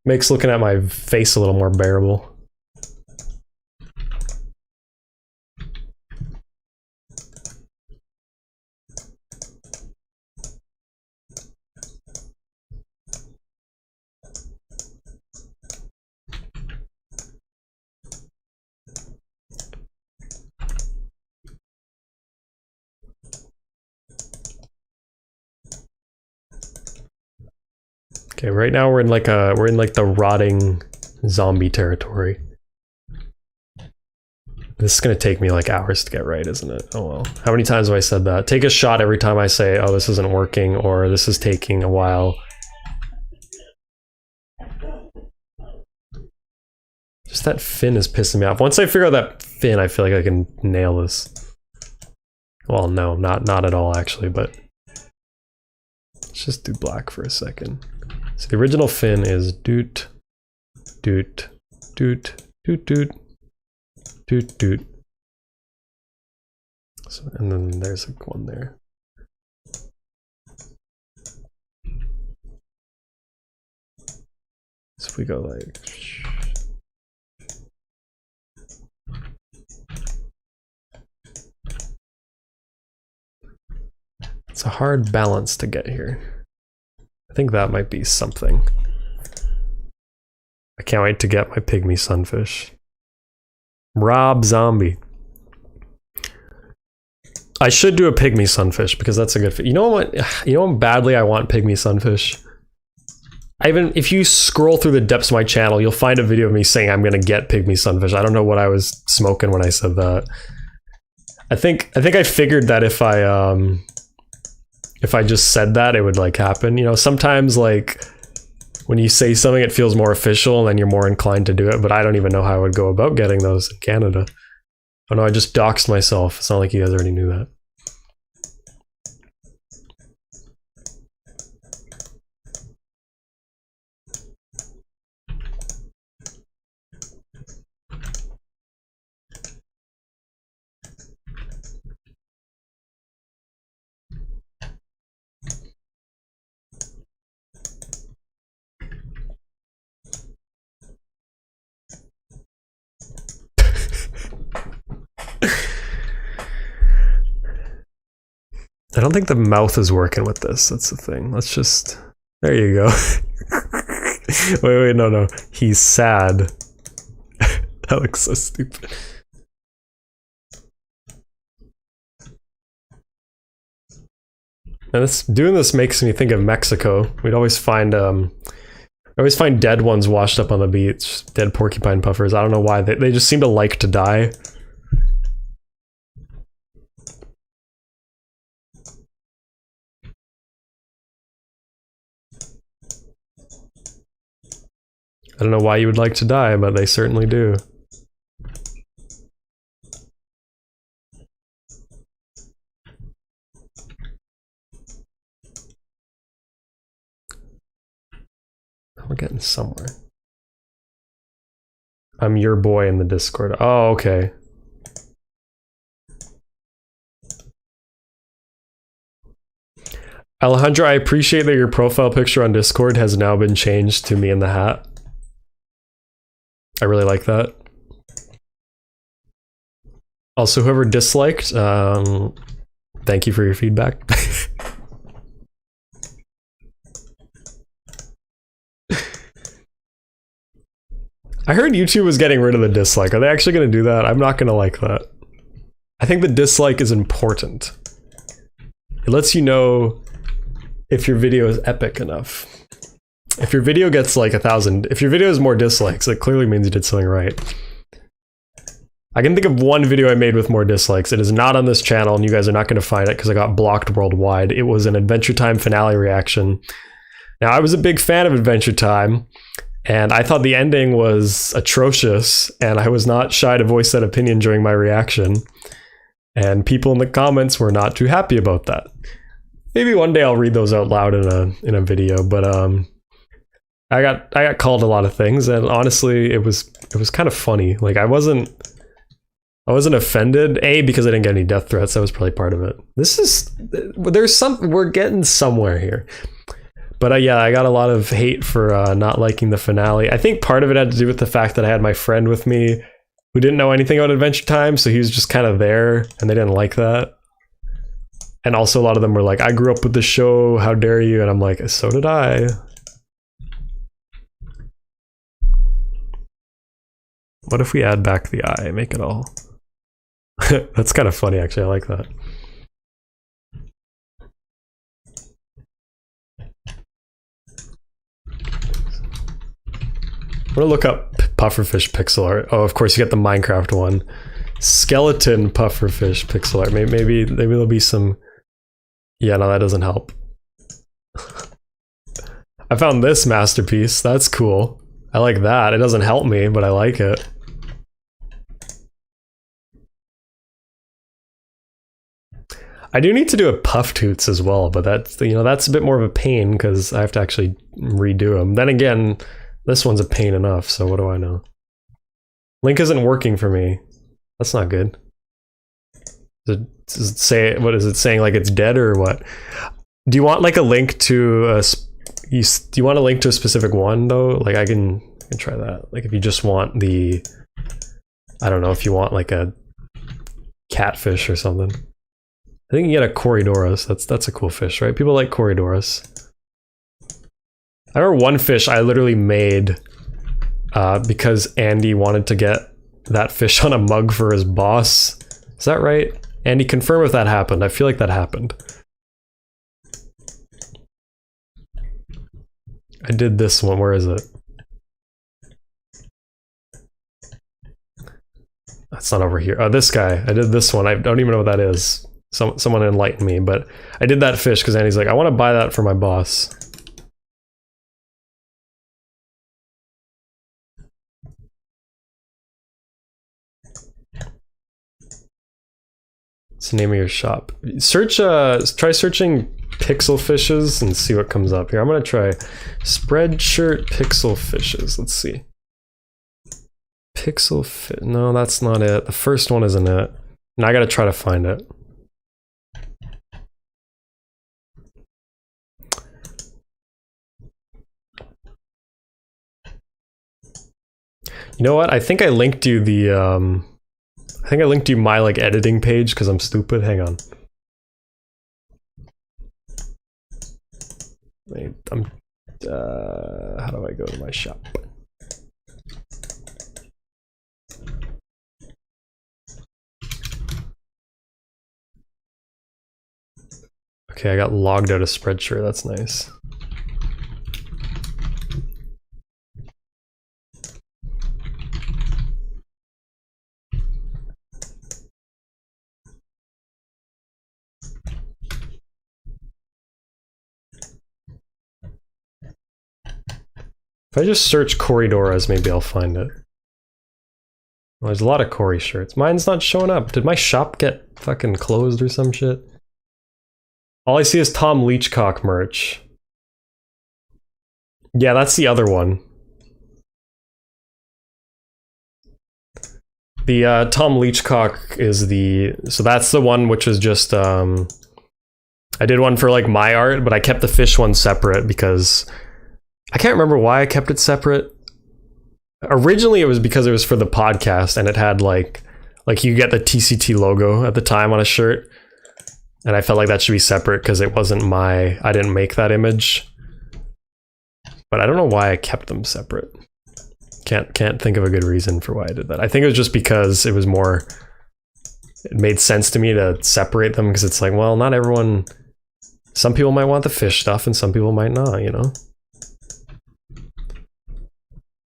Makes looking at my face a little more bearable. Okay, right now we're in like the rotting zombie territory. This is gonna take me like hours to get right, isn't it? Oh well. How many times have I said that? Take a shot every time I say, oh, this isn't working, or this is taking a while. Just that fin is pissing me off. Once I figure out that fin, I feel like I can nail this. Well, no, not at all actually, but let's just do black for a second. So the original fin is doot, doot, doot, doot, doot, doot, doot. So, and then there's like one there. So if we go like... It's a hard balance to get here. I think that might be something. I can't wait to get my pygmy sunfish. Rob Zombie. I should do a pygmy sunfish because that's a good fit. You know what? You know how badly I want pygmy sunfish? If you scroll through the depths of my channel, you'll find a video of me saying I'm gonna get pygmy sunfish. I don't know what I was smoking when I said that. I think I figured that if I just said that, it would like happen. You know, sometimes like when you say something, it feels more official and then you're more inclined to do it, but I don't even know how I would go about getting those in Canada. Oh no, I just doxed myself. It's not like you guys already knew that. I don't think the mouth is working with this. That's the thing. Let's just... There you go. Wait, no. He's sad. That looks so stupid. And doing this makes me think of Mexico. We'd always find dead ones washed up on the beach. Dead porcupine puffers. I don't know why. They just seem to like to die. I don't know why you would like to die, but they certainly do. We're getting somewhere. I'm your boy in the Discord. Oh, okay. Alejandro, I appreciate that your profile picture on Discord has now been changed to me in the hat. I really like that. Also, whoever disliked, thank you for your feedback. I heard YouTube was getting rid of the dislike. Are they actually going to do that? I'm not going to like that. I think the dislike is important. It lets you know if your video is epic enough. If your video gets like 1,000, if your video has more dislikes, it clearly means you did something right. I can think of one video I made with more dislikes. It is not on this channel, and you guys are not going to find it because I got blocked worldwide. It was an Adventure Time finale reaction. Now, I was a big fan of Adventure Time, and I thought the ending was atrocious, and I was not shy to voice that opinion during my reaction. And people in the comments were not too happy about that. Maybe one day I'll read those out loud in a video, but I got called a lot of things, and honestly, it was kind of funny. Like I wasn't offended, because I didn't get any death threats. That was probably part of it. We're getting somewhere here. But yeah, I got a lot of hate for not liking the finale. I think part of it had to do with the fact that I had my friend with me who didn't know anything about Adventure Time, so he was just kind of there, and they didn't like that. And also a lot of them were like, I grew up with the show, how dare you? And I'm like, so did I. What if we add back the eye, make it all? That's kind of funny, actually. I like that. I'm gonna look up pufferfish pixel art. Oh, of course, you get the Minecraft one. Skeleton pufferfish pixel art. Maybe there'll be some. Yeah, no, that doesn't help. I found this masterpiece. That's cool. I like that. It doesn't help me, but I like it. I do need to do a puff toots as well, but that's a bit more of a pain because I have to actually redo them. Then again, this one's a pain enough, so what do I know? Link isn't working for me. That's not good. Does it say, what is it saying, like it's dead or what? Do you want like a link to do you want a link to a specific one though? Like I can try that. Like if you just want the, I don't know, if you want like a catfish or something. I think you get a Corydoras. That's a cool fish, right? People like Corydoras. I remember one fish I literally made because Andy wanted to get that fish on a mug for his boss. Is that right? Andy, confirm if that happened. I feel like that happened. I did this one. Where is it? That's not over here. Oh, this guy. I did this one. I don't even know what that is. Someone enlightened me, but I did that fish because Andy's like, I want to buy that for my boss. What's the name of your shop? Search, try searching pixel fishes and see what comes up here. I'm gonna try Spreadshirt pixel fishes. Let's see. Pixel fit. No, that's not it. The first one isn't it. Now I gotta try to find it. You know what? I think I linked you the I think I linked you my like editing page because I'm stupid. Hang on. Wait, how do I go to my shop? Okay, I got logged out of Spreadshirt. That's nice. If I just search Corydoras, maybe I'll find it. Well, there's a lot of Cory shirts. Mine's not showing up. Did my shop get fucking closed or some shit? All I see is Tom Leachcock merch. Yeah, that's the other one. The Tom Leachcock is the... So that's the one which is just... I did one for like my art, but I kept the fish one separate because... I can't remember why I kept it separate. Originally, it was because it was for the podcast, and it had like you get the TCT logo at the time on a shirt, and I felt like that should be separate because it wasn't my. I didn't make that image, but I don't know why I kept them separate. Can't think of a good reason for why I did that. I think it was just because it was more. It made sense to me to separate them because it's like, well, not everyone Some people might want the fish stuff and some people might not, you know?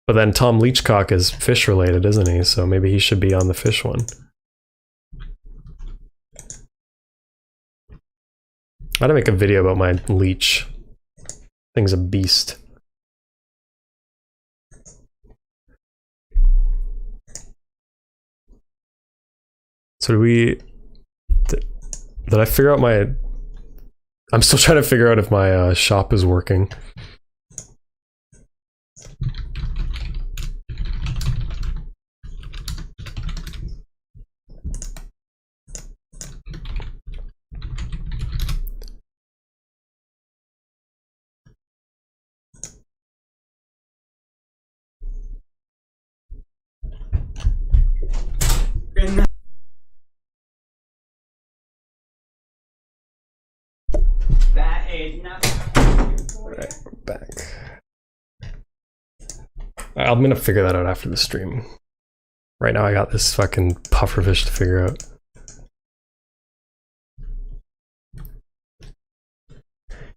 But then Tom Leachcock is fish related, isn't he? So maybe he should be on the fish one. I gotta make a video about my leech. Thing's a beast. So did I figure out my... I'm still trying to figure out if my shop is working. That is not Right, we're back. I'm gonna figure that out after the stream. Right now I got this fucking pufferfish to figure out.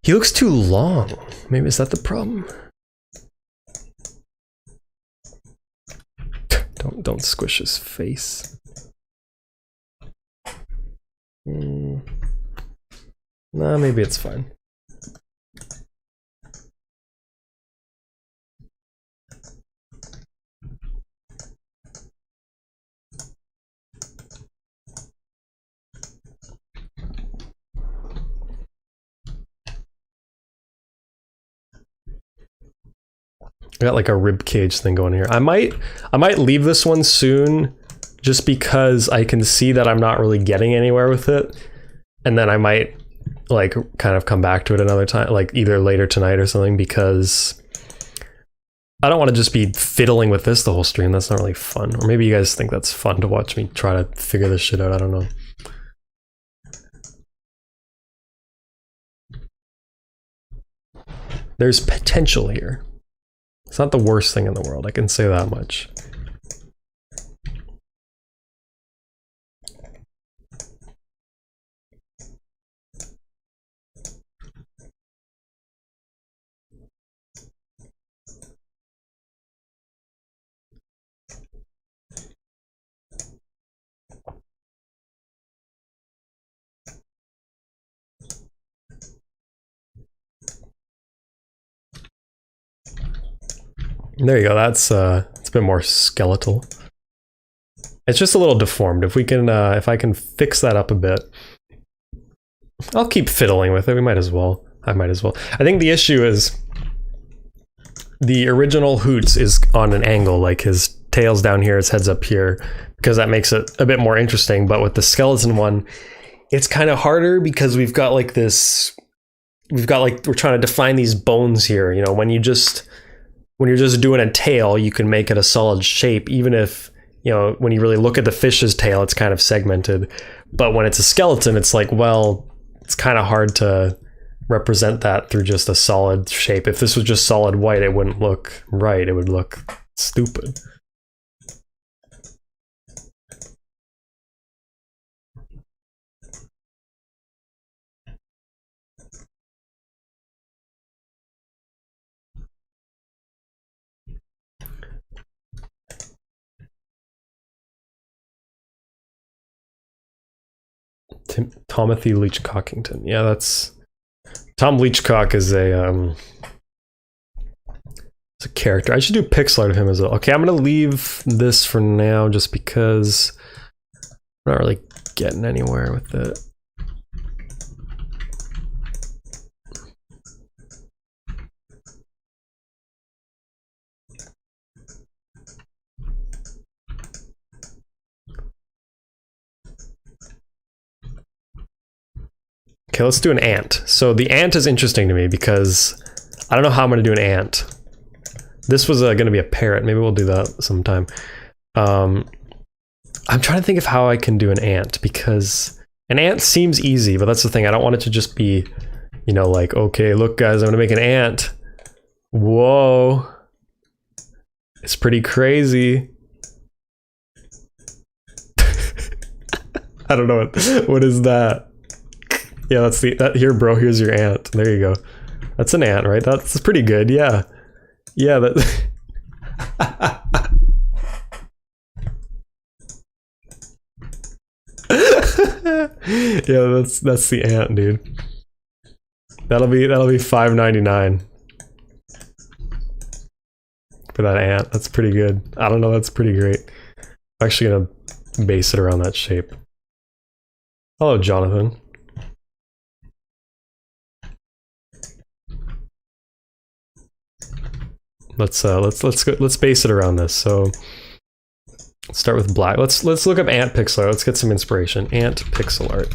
He looks too long. Maybe is that the problem? Don't squish his face. Nah, maybe it's fine. I got like a rib cage thing going here. I might leave this one soon just because I can see that I'm not really getting anywhere with it. And then I might like kind of come back to it another time, like either later tonight or something, because I don't want to just be fiddling with this the whole stream. That's not really fun. Or maybe you guys think that's fun to watch me try to figure this shit out. I don't know. There's potential here. It's not the worst thing in the world, I can say that much. There you go, that's it's a bit more skeletal. It's just a little deformed. If we can if I can fix that up a bit. I'll keep fiddling with it, we might as well. I might as well. I think the issue is the original Hoots is on an angle, like his tail's down here, his head's up here, because that makes it a bit more interesting. But with the skeleton one, it's kind of harder because we've got like this, we're trying to define these bones here. You know, when you're just doing a tail, you can make it a solid shape, even if, you know, when you really look at the fish's tail, it's kind of segmented. But when it's a skeleton, it's like, well, it's kind of hard to represent that through just a solid shape. If this was just solid white, it wouldn't look right. It would look stupid. Tomothy Leach-Cockington. Yeah, that's... Tom Leachcock is a character. I should do pixel art of him as well. Okay, I'm gonna leave this for now just because I'm not really getting anywhere with it. Okay, let's do an ant. So the ant is interesting to me because I don't know how I'm going to do an ant. This was going to be a parrot. Maybe we'll do that sometime. I'm trying to think of how I can do an ant, because an ant seems easy, but that's the thing. I don't want it to just be, you know, like, okay, look guys, I'm going to make an ant. Whoa. It's pretty crazy. I don't know what is that? Yeah, that's here, bro. Here's your ant. There you go. That's an ant, right? That's pretty good. Yeah. Yeah, that. Yeah, that's the ant, dude. That'll be $5.99 for that ant. That's pretty good. I don't know, that's pretty great. I'm actually gonna base it around that shape. Hello, Jonathan. Let's base it around this. So let's start with black. Let's look up ant pixel art. Let's get some inspiration. Ant pixel art.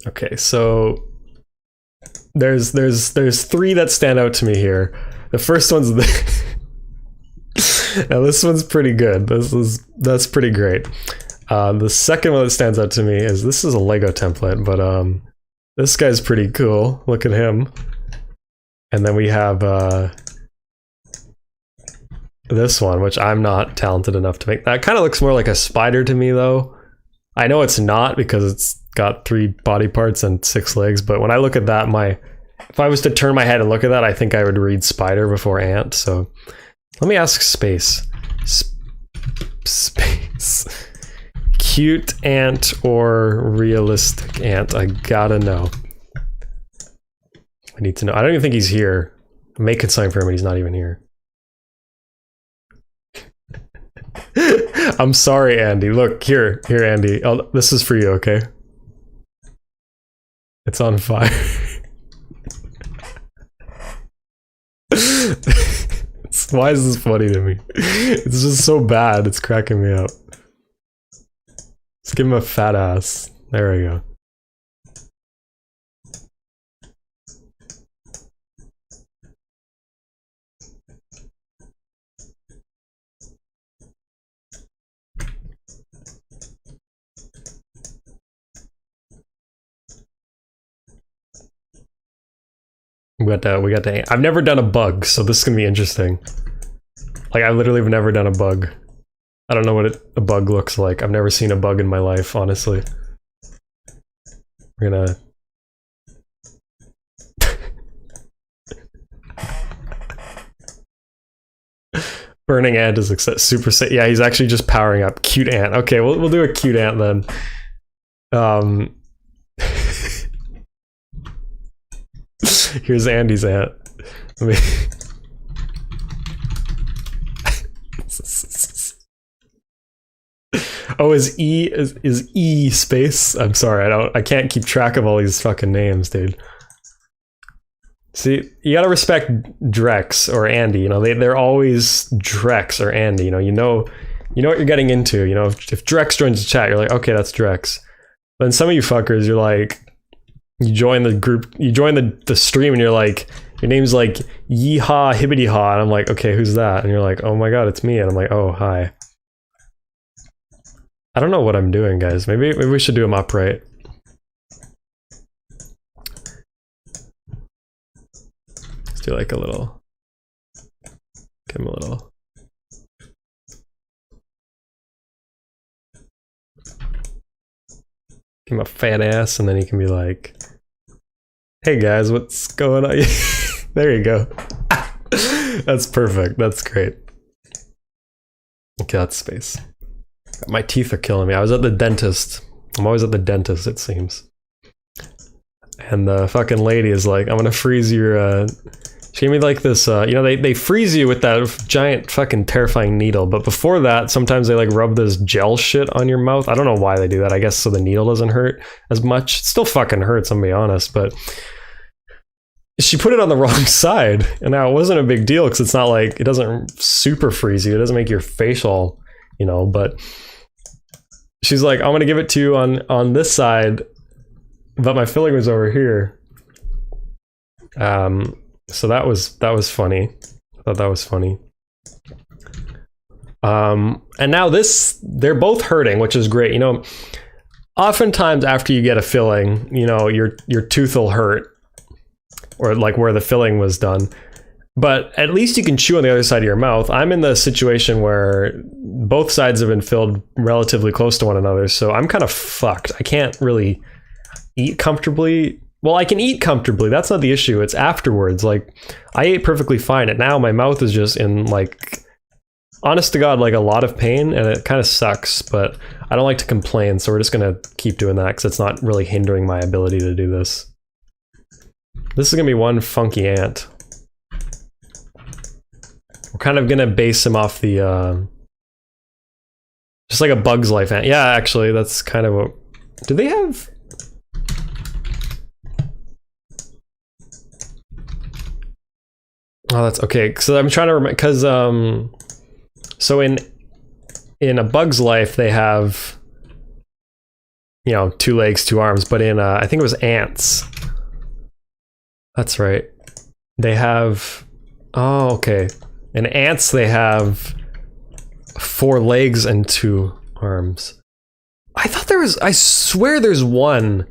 Okay, so there's three that stand out to me here. The first one's the now this one's pretty good. That's pretty great. The second one that stands out to me is this is a Lego template, but this guy's pretty cool. Look at him. And then we have this one, which I'm not talented enough to make. That kind of looks more like a spider to me, though. I know it's not because it's got 3 body parts and 6 legs, but when I look at that, if I was to turn my head and look at that, I think I would read spider before ant. So let me ask Space. Space. Cute ant or realistic ant? I gotta know. I need to know. I don't even think he's here. I'm making something for him and he's not even here. I'm sorry, Andy. Look, here, Andy. This is for you, okay? It's on fire. Why is this funny to me? It's just so bad. It's cracking me up. Let's give him a fat ass. There we go. We got to. I've never done a bug, so this is gonna be interesting. Like, I literally have never done a bug. I don't know what a bug looks like. I've never seen a bug in my life, honestly. We're gonna. Burning ant is super safe. Yeah, he's actually just powering up. Cute ant. Okay, we'll do a cute ant then. Here's Andy's ant. Oh, is E space? I'm sorry, I can't keep track of all these fucking names, dude. See, you gotta respect Drex or Andy. You know, they're always Drex or Andy. You know what you're getting into. You know, if Drex joins the chat, you're like, okay, that's Drex. But then some of you fuckers, you're like. You join the group, you join the stream and you're like, your name's like Yeehaw Hibbity Haw, and I'm like, okay, who's that? And you're like, oh my god, it's me. And I'm like, oh, hi. I don't know what I'm doing, guys. Maybe we should do them upright. Let's do like a little, give him a little. Give him a fat ass, and then he can be like, hey guys, what's going on? There you go. That's perfect. That's great. Okay, that's space. My teeth are killing me. I was at the dentist. I'm always at the dentist, it seems. And the fucking lady is like, I'm gonna freeze your, she gave me like this, you know, they freeze you with that giant fucking terrifying needle, but before that, sometimes they like rub this gel shit on your mouth. I don't know why they do that. I guess so the needle doesn't hurt as much. It still fucking hurts, I'm gonna be honest, but she put it on the wrong side. And now it wasn't a big deal because it's not like, it doesn't super freeze you. It doesn't make your face all, you know, but she's like, I'm gonna give it to you on this side, but my filling was over here. So that was funny. I thought that was funny. And now they're both hurting, which is great. You know, oftentimes after you get a filling, you know, your tooth will hurt, or like where the filling was done. But at least you can chew on the other side of your mouth. I'm in the situation where both sides have been filled relatively close to one another, so I'm kind of fucked. I can't really eat comfortably. Well, I can eat comfortably. That's not the issue. It's afterwards. Like, I ate perfectly fine, and now my mouth is just in, like, honest to God, like a lot of pain, and it kind of sucks, but I don't like to complain, so we're just gonna keep doing that because it's not really hindering my ability to do this. This is gonna be one funky ant. We're kind of gonna base him off the, just like a Bug's Life ant. Yeah, actually, that's kind of what... Do they have... Oh, that's okay. So I'm trying to remember, because, so in a Bug's Life, they have, you know, 2 legs, 2 arms, but in, I think it was ants. That's right. They have, oh, okay. In ants, they have 4 legs and 2 arms. I thought there was, I swear there's one.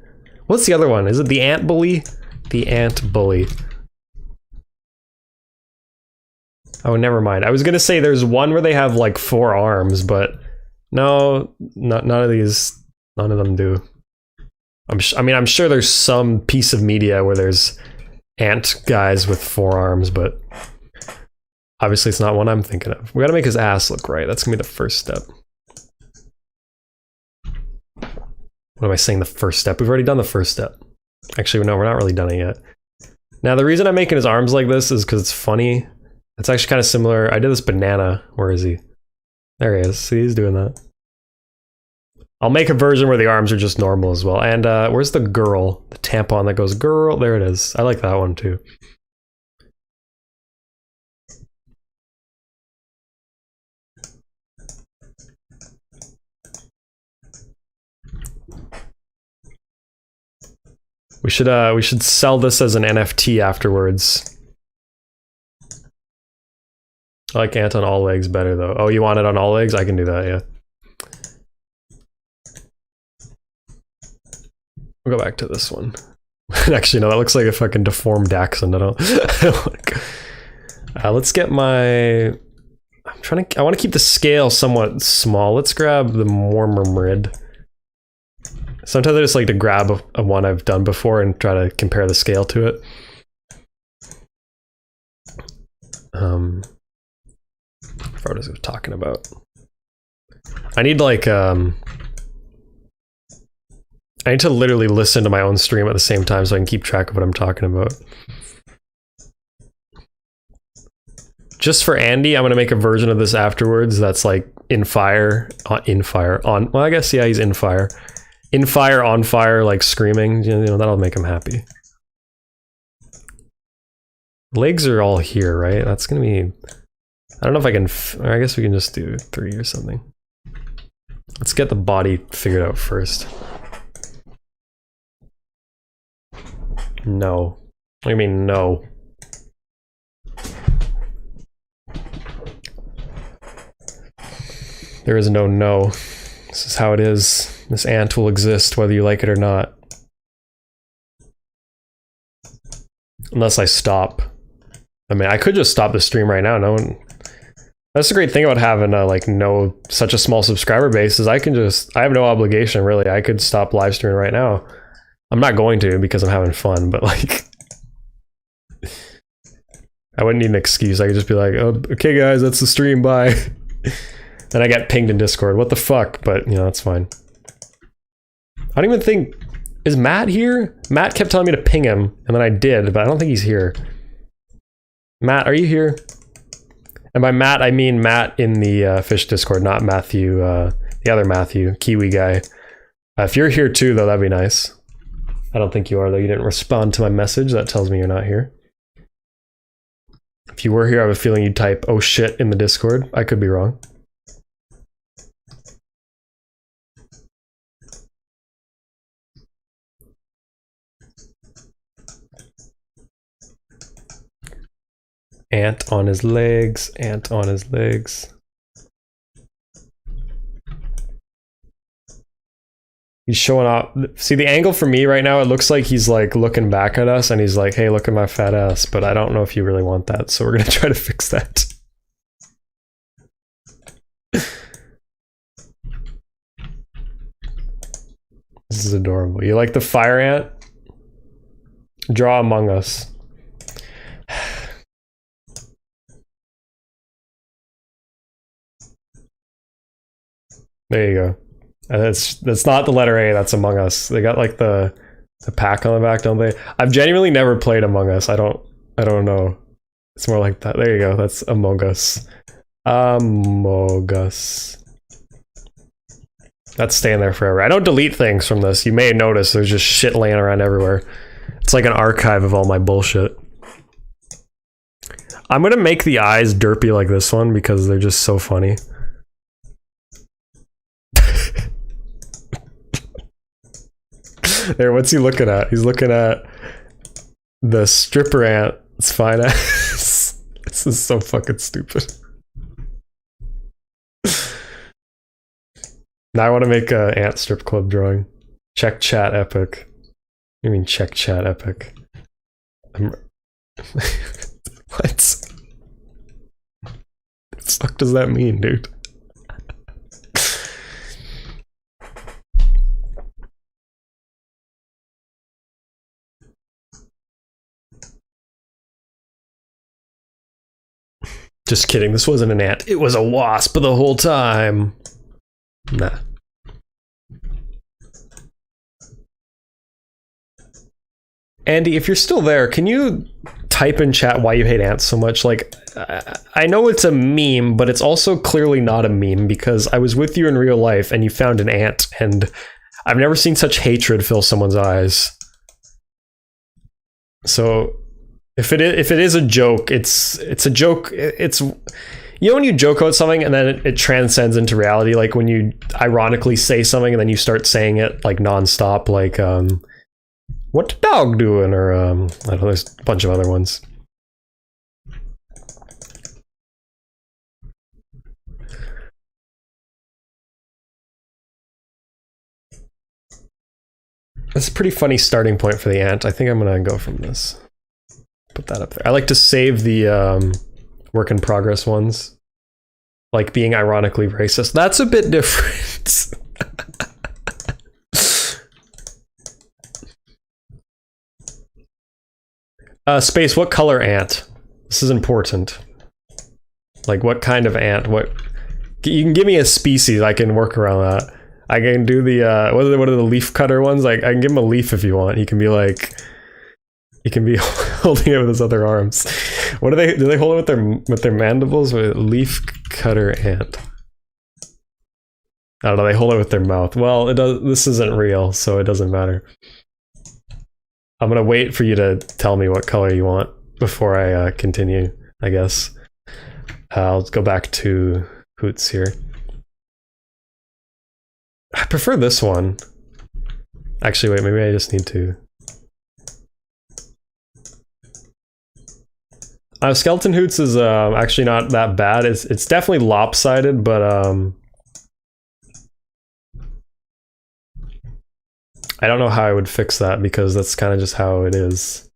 What's the other one? Is it the ant bully? The ant bully. Oh, never mind. I was gonna say there's one where they have like 4 arms, but no, none of these, none of them do. I mean, I'm sure there's some piece of media where there's ant guys with 4 arms, but obviously it's not one I'm thinking of. We gotta make his ass look right. That's gonna be the first step. What am I saying, the first step? We've already done the first step. Actually, no, we're not really done it yet. Now, the reason I'm making his arms like this is because it's funny. It's actually kind of similar. I did this banana. Where is he? There he is. See, he's doing that. I'll make a version where the arms are just normal as well. And where's the girl? The tampon that goes girl. There it is. I like that one too. We should sell this as an NFT afterwards. I like ant on all legs better though. Oh, you want it on all legs? I can do that, yeah. We'll go back to this one. Actually, no, that looks like a fucking deformed accent. I don't let's get my... I want to keep the scale somewhat small. Let's grab the Mormormrid. Sometimes I just like to grab a one I've done before and try to compare the scale to it. What was I talking about? I need like I need to literally listen to my own stream at the same time so I can keep track of what I'm talking about. Just for Andy, I'm gonna make a version of this afterwards that's like in fire, on. Well, I guess yeah, he's in fire, on fire, like screaming. You know, that'll make him happy. Legs are all here, right? That's gonna be. I don't know if I can. I guess we can just do 3 or something. Let's get the body figured out first. No. What do you mean no? There is no no. This is how it is. This ant will exist whether you like it or not. Unless I stop. I mean, I could just stop the stream right now. No one... That's the great thing about having like such a small subscriber base is I have no obligation really. I could stop live streaming right now. I'm not going to because I'm having fun, but like I wouldn't need an excuse. I could just be like, oh, okay guys, that's the stream, bye. Then I get pinged in Discord. What the fuck? But you know, that's fine. I don't even think, is Matt here? Matt kept telling me to ping him, and then I did, but I don't think he's here. Matt, are you here? And by Matt, I mean Matt in the fish Discord, not Matthew, the other Matthew, Kiwi guy. If you're here too, though, that'd be nice. I don't think you are, though. You didn't respond to my message. That tells me you're not here. If you were here, I have a feeling you'd type, oh shit, in the Discord. I could be wrong. Ant on his legs, ant on his legs. He's showing off. See the angle for me right now, it looks like he's like looking back at us and he's like, hey, look at my fat ass, but I don't know if you really want that, so we're gonna try to fix that. This is adorable. You like the fire ant? Draw Among Us. There you go. That's not the letter A, that's Among Us. They got like the pack on the back, don't they? I've genuinely never played Among Us. I don't know. It's more like that. There you go. That's Among Us. Among Us. That's staying there forever. I don't delete things from this. You may notice there's just shit laying around everywhere. It's like an archive of all my bullshit. I'm gonna make the eyes derpy like this one because they're just so funny. There, what's he looking at? He's looking at the stripper ant. It's fine ass. This is so fucking stupid. Now I want to make a ant strip club drawing. Check chat epic. You mean check chat epic? What? What the fuck does that mean, dude? Just kidding, this wasn't an ant. It was a wasp the whole time. Nah. Andy, if you're still there, can you type in chat why you hate ants so much? Like, I know it's a meme, but it's also clearly not a meme because I was with you in real life and you found an ant, and I've never seen such hatred fill someone's eyes. So, if it is a joke, it's a joke. It's, you know, when you joke about something and then it transcends into reality, like when you ironically say something and then you start saying it like nonstop, like what the dog doing, or I don't know, there's a bunch of other ones. That's a pretty funny starting point for the ant. I think I'm gonna go from this. Put that up there. I like to save the work in progress ones, like being ironically racist. That's a bit different. Space, what color ant? This is important. Like, what kind of ant? What? You can give me a species, I can work around that. I can do the, what are the leaf cutter ones? Like, I can give him a leaf if you want. He can be like, he can be holding it with his other arms. What do they hold it with their mandibles? With leaf cutter ant. I don't know, they hold it with their mouth. Well, this isn't real, so it doesn't matter. I'm gonna wait for you to tell me what color you want before I continue, I guess. I'll go back to Hoots here. I prefer this one. Actually, wait, maybe I just need to. Skeleton Hoots is actually not that bad. It's definitely lopsided, but I don't know how I would fix that because that's kind of just how it is.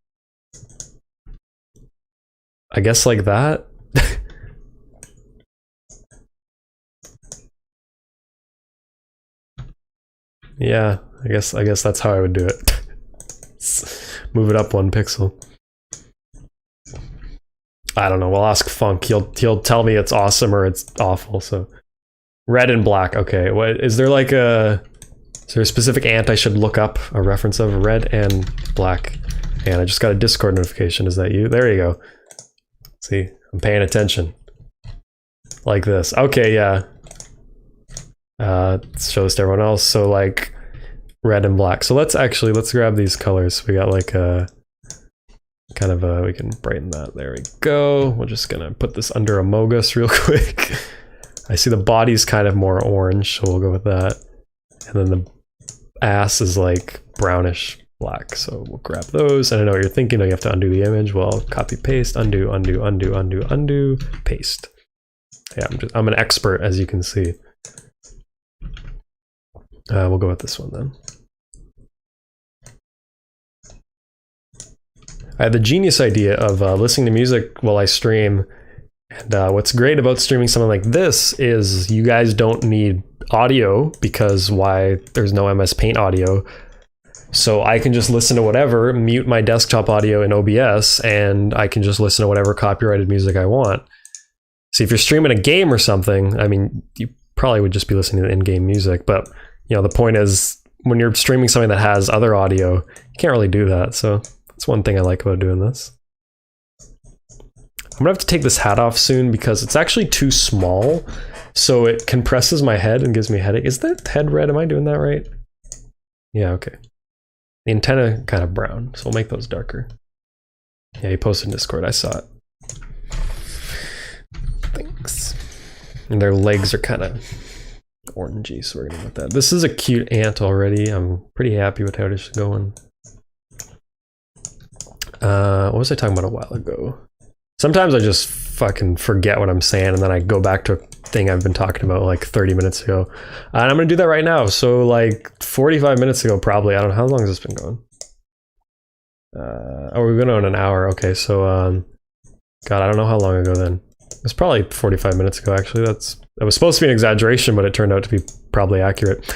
I guess like that. Yeah, I guess that's how I would do it. Move it up 1 pixel. I don't know. We'll ask Funk. He'll tell me it's awesome or it's awful. So red and black. Okay. What is there like a? Is there a specific ant I should look up a reference of? Red and black. And I just got a Discord notification. Is that you? There you go. See, I'm paying attention. Like this. Okay, yeah. Let's show this to everyone else. So like red and black. So let's grab these colors. We got like a kind of a, we can brighten that. There we go. We're just gonna put this under Amogus real quick. I see the body's kind of more orange, so we'll go with that. And then the ass is like brownish black. So we'll grab those. And I know what you're thinking. Oh, you have to undo the image. Well, copy, paste, undo, undo, undo, undo, undo, paste. Yeah, I'm an expert, as you can see. We'll go with this one then. I had the genius idea of listening to music while I stream. And what's great about streaming something like this is you guys don't need audio, because why? There's no MS Paint audio. So I can just listen to whatever, mute my desktop audio in OBS, and I can just listen to whatever copyrighted music I want. See, if you're streaming a game or something, I mean, you probably would just be listening to in-game music, but you know, the point is when you're streaming something that has other audio, you can't really do that. So that's one thing I like about doing this. I'm gonna have to take this hat off soon because it's actually too small, so it compresses my head and gives me a headache. Is that head red? Am I doing that right? Yeah, okay. The antenna kind of brown, so we'll make those darker. Yeah, you posted in Discord, I saw it. Thanks. And their legs are kind of orangey, so we're gonna go with that. This is a cute ant already. I'm pretty happy with how this is going. What was I talking about a while ago? Sometimes I just fucking forget what I'm saying, and then I go back to a thing I've been talking about like 30 minutes ago. And I'm gonna do that right now. So like 45 minutes ago, probably. I don't know, how long has this been going? Oh, we've been on an hour. Okay, so God, I don't know how long ago then. It's probably 45 minutes ago, actually. That was supposed to be an exaggeration, but it turned out to be probably accurate.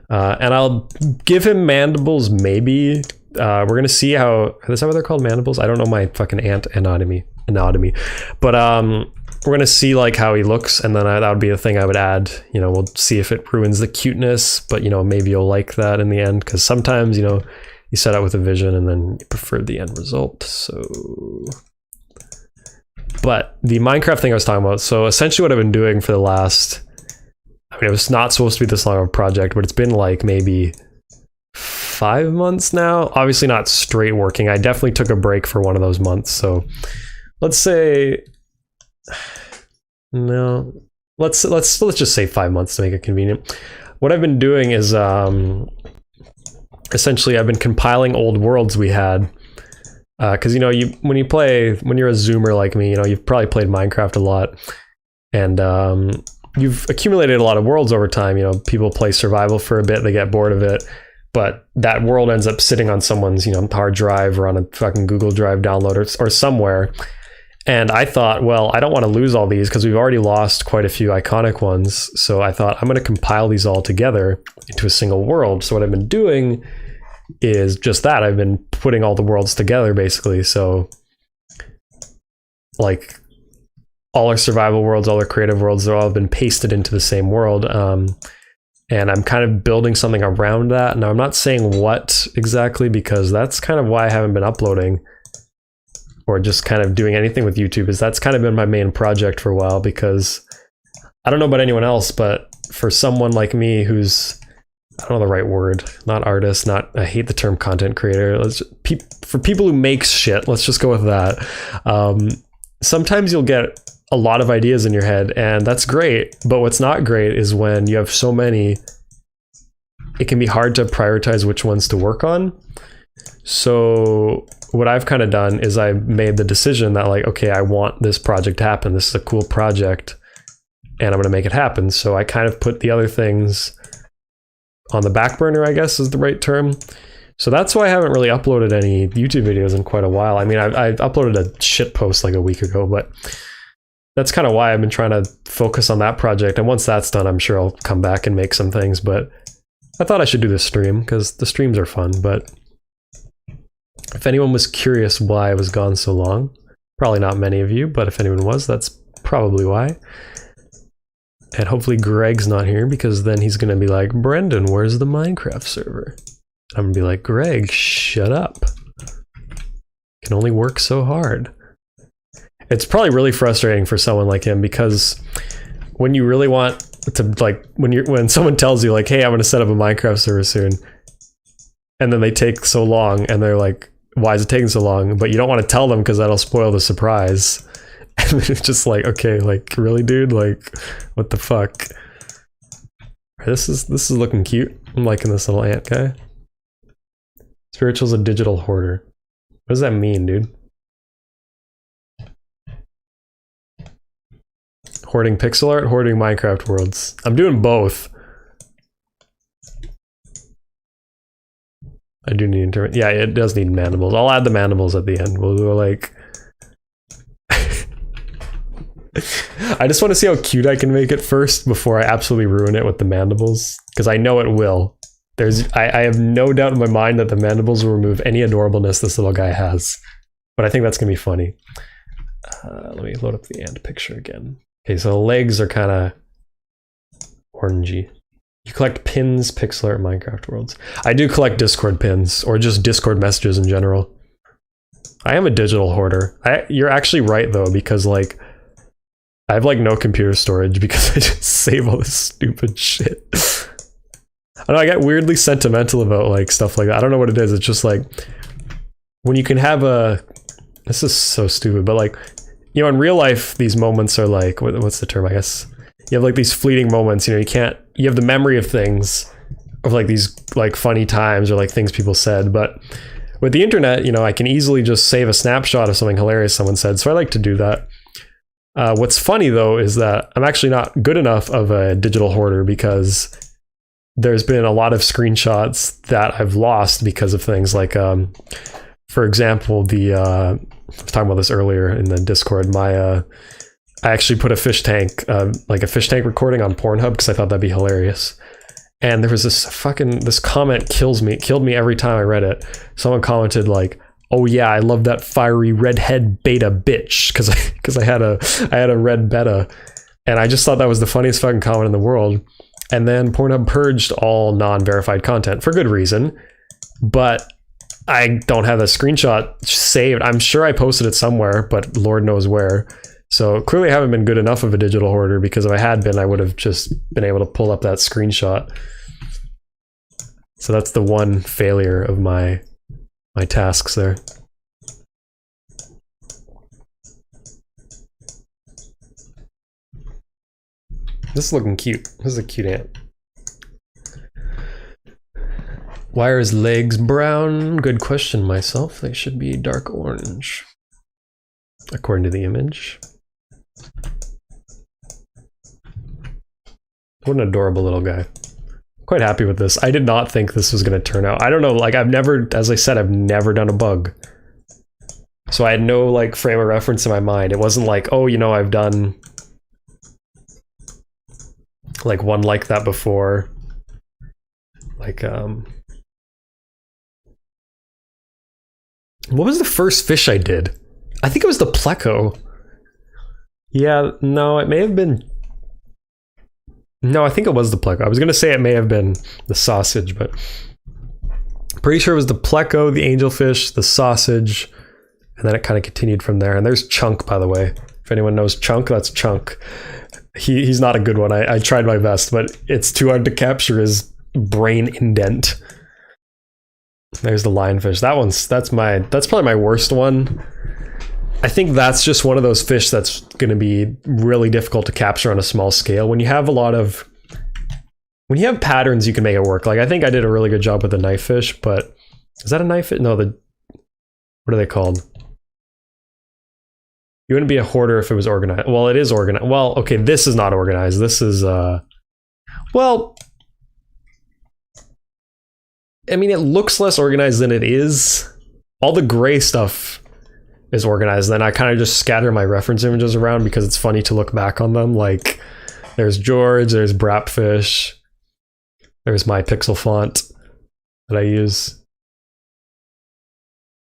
And I'll give him mandibles, maybe. We're gonna see how, is that what they're called, mandibles? I don't know my fucking ant anatomy, but we're gonna see like how he looks, and then that would be a thing I would add. You know, we'll see if it ruins the cuteness, but you know, maybe you'll like that in the end, because sometimes, you know, you set out with a vision and then you prefer the end result. So, but the Minecraft thing I was talking about, so essentially what I've been doing for the last, I mean, it was not supposed to be this long of a project, but it's been like maybe 5 months now. Obviously not straight working. I definitely took a break for one of those months. So let's say, no, let's just say 5 months to make it convenient. What I've been doing is essentially I've been compiling old worlds we had, because you know, when you're a zoomer like me, you know, you've probably played Minecraft a lot, and you've accumulated a lot of worlds over time. You know, people play survival for a bit, they get bored of it, but that world ends up sitting on someone's, you know, hard drive or on a fucking Google Drive download or somewhere. And I thought, well, I don't want to lose all these because we've already lost quite a few iconic ones. So I thought I'm going to compile these all together into a single world. So what I've been doing is just that. I've been putting all the worlds together, basically. So like all our survival worlds, all our creative worlds, they're all been pasted into the same world. And I'm kind of building something around that. Now, I'm not saying what exactly, because that's kind of why I haven't been uploading or just kind of doing anything with YouTube, is that's kind of been my main project for a while, because I don't know about anyone else, but for someone like me who's, I don't know the right word, not artist, I hate the term content creator. For people who make shit, let's just go with that. Sometimes you'll get a lot of ideas in your head, and that's great. But what's not great is when you have so many, it can be hard to prioritize which ones to work on. So what I've kind of done is I made the decision that like, okay, I want this project to happen. This is a cool project and I'm going to make it happen. So I kind of put the other things on the back burner, I guess is the right term. So that's why I haven't really uploaded any YouTube videos in quite a while. I mean, I uploaded a shit post like a week ago, but that's kind of why I've been trying to focus on that project. And once that's done, I'm sure I'll come back and make some things. But I thought I should do this stream because the streams are fun. But if anyone was curious why I was gone so long, probably not many of you, but if anyone was, that's probably why. And hopefully Greg's not here, because then he's going to be like, Brendan, where's the Minecraft server? I'm going to be like, Greg, shut up. Can only work so hard. It's probably really frustrating for someone like him, because when you really want to, like, when someone tells you like, hey, I'm going to set up a Minecraft server soon, and then they take so long and they're like, why is it taking so long? But you don't want to tell them because that'll spoil the surprise. And it's just like, okay, like, really, dude? Like, what the fuck? This is looking cute. I'm liking this little ant guy. Spiritual's a digital hoarder. What does that mean, dude? Hoarding pixel art, hoarding Minecraft worlds. I'm doing both. I do need intermittent. Yeah, it does need mandibles. I'll add the mandibles at the end. We'll go like... I just want to see how cute I can make it first before I absolutely ruin it with the mandibles. Because I know it will. I have no doubt in my mind that the mandibles will remove any adorableness this little guy has. But I think that's going to be funny. Let me load up the ant picture again. Okay, so the legs are kind of orangey. You collect pins, pixel art, Minecraft worlds. I do collect Discord pins, or just Discord messages in general. I am a digital hoarder. You're actually right though, because like, I have like no computer storage because I just save all this stupid shit. I don't know, I get weirdly sentimental about like stuff like that. I don't know what it is. It's just like, when you can have this is so stupid, but like, you know, in real life, these moments are like, what's the term, I guess? You have like these fleeting moments, you know, you have the memory of things, of like these like funny times or like things people said, but with the internet, you know, I can easily just save a snapshot of something hilarious someone said, so I like to do that. What's funny though is that I'm actually not good enough of a digital hoarder because there's been a lot of screenshots that I've lost because of things like, for example, I was talking about this earlier in the Discord, I actually put a fish tank, like a fish tank recording on Pornhub because I thought that'd be hilarious. And there was this comment killed me every time I read it. Someone commented like, "Oh yeah, I love that fiery redhead beta bitch," because I had a red beta, and I just thought that was the funniest fucking comment in the world. And then Pornhub purged all non-verified content for good reason, but I don't have a screenshot saved. I'm sure I posted it somewhere, but Lord knows where. So clearly I haven't been good enough of a digital hoarder, because if I had been, I would have just been able to pull up that screenshot. So that's the one failure of my tasks there. This is looking cute. This is a cute ant. Why are his legs brown? Good question myself. They should be dark orange, according to the image. What an adorable little guy. Quite happy with this. I did not think this was going to turn out. I don't know, like as I said, I've never done a bug. So I had no like frame of reference in my mind. It wasn't like, oh, you know, I've done like one like that before. Like, what was the first fish I did? I think it was the pleco. Yeah, no, it may have been... No, I think it was the pleco. I was going to say it may have been the sausage, but pretty sure it was the pleco, the angelfish, the sausage, and then it kind of continued from there. And there's Chunk, by the way. If anyone knows Chunk, that's Chunk. He's not a good one. I tried my best, but it's too hard to capture his brain indent. There's the lionfish. That's probably my worst one. I think that's just one of those fish that's going to be really difficult to capture on a small scale. When you have patterns, you can make it work. Like, I think I did a really good job with the knife fish, but is that a knife fish? No, what are they called? You wouldn't be a hoarder if it was organized. Well, it is organized. Well, okay, this is not organized. This is, well, I mean, it looks less organized than it is. All the gray stuff is organized. Then I kind of just scatter my reference images around because it's funny to look back on them. Like, there's George, there's Brapfish, there's my pixel font that I use.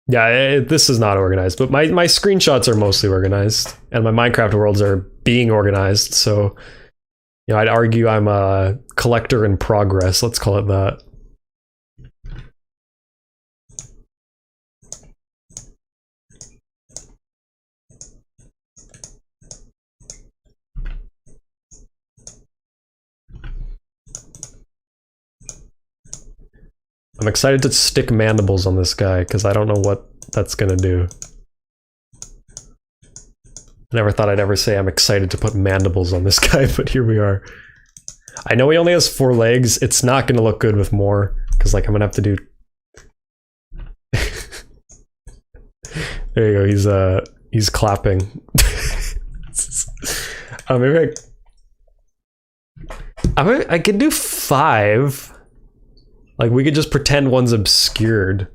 Yeah, this is not organized, but my screenshots are mostly organized, and my Minecraft worlds are being organized. So, you know, I'd argue I'm a collector in progress. Let's call it that. I'm excited to stick mandibles on this guy because I don't know what that's gonna do. I never thought I'd ever say I'm excited to put mandibles on this guy, but here we are. I know he only has 4 legs. It's not gonna look good with more because, like, I'm gonna have to do. There you go. He's clapping. Maybe I could do 5. Like, we could just pretend one's obscured.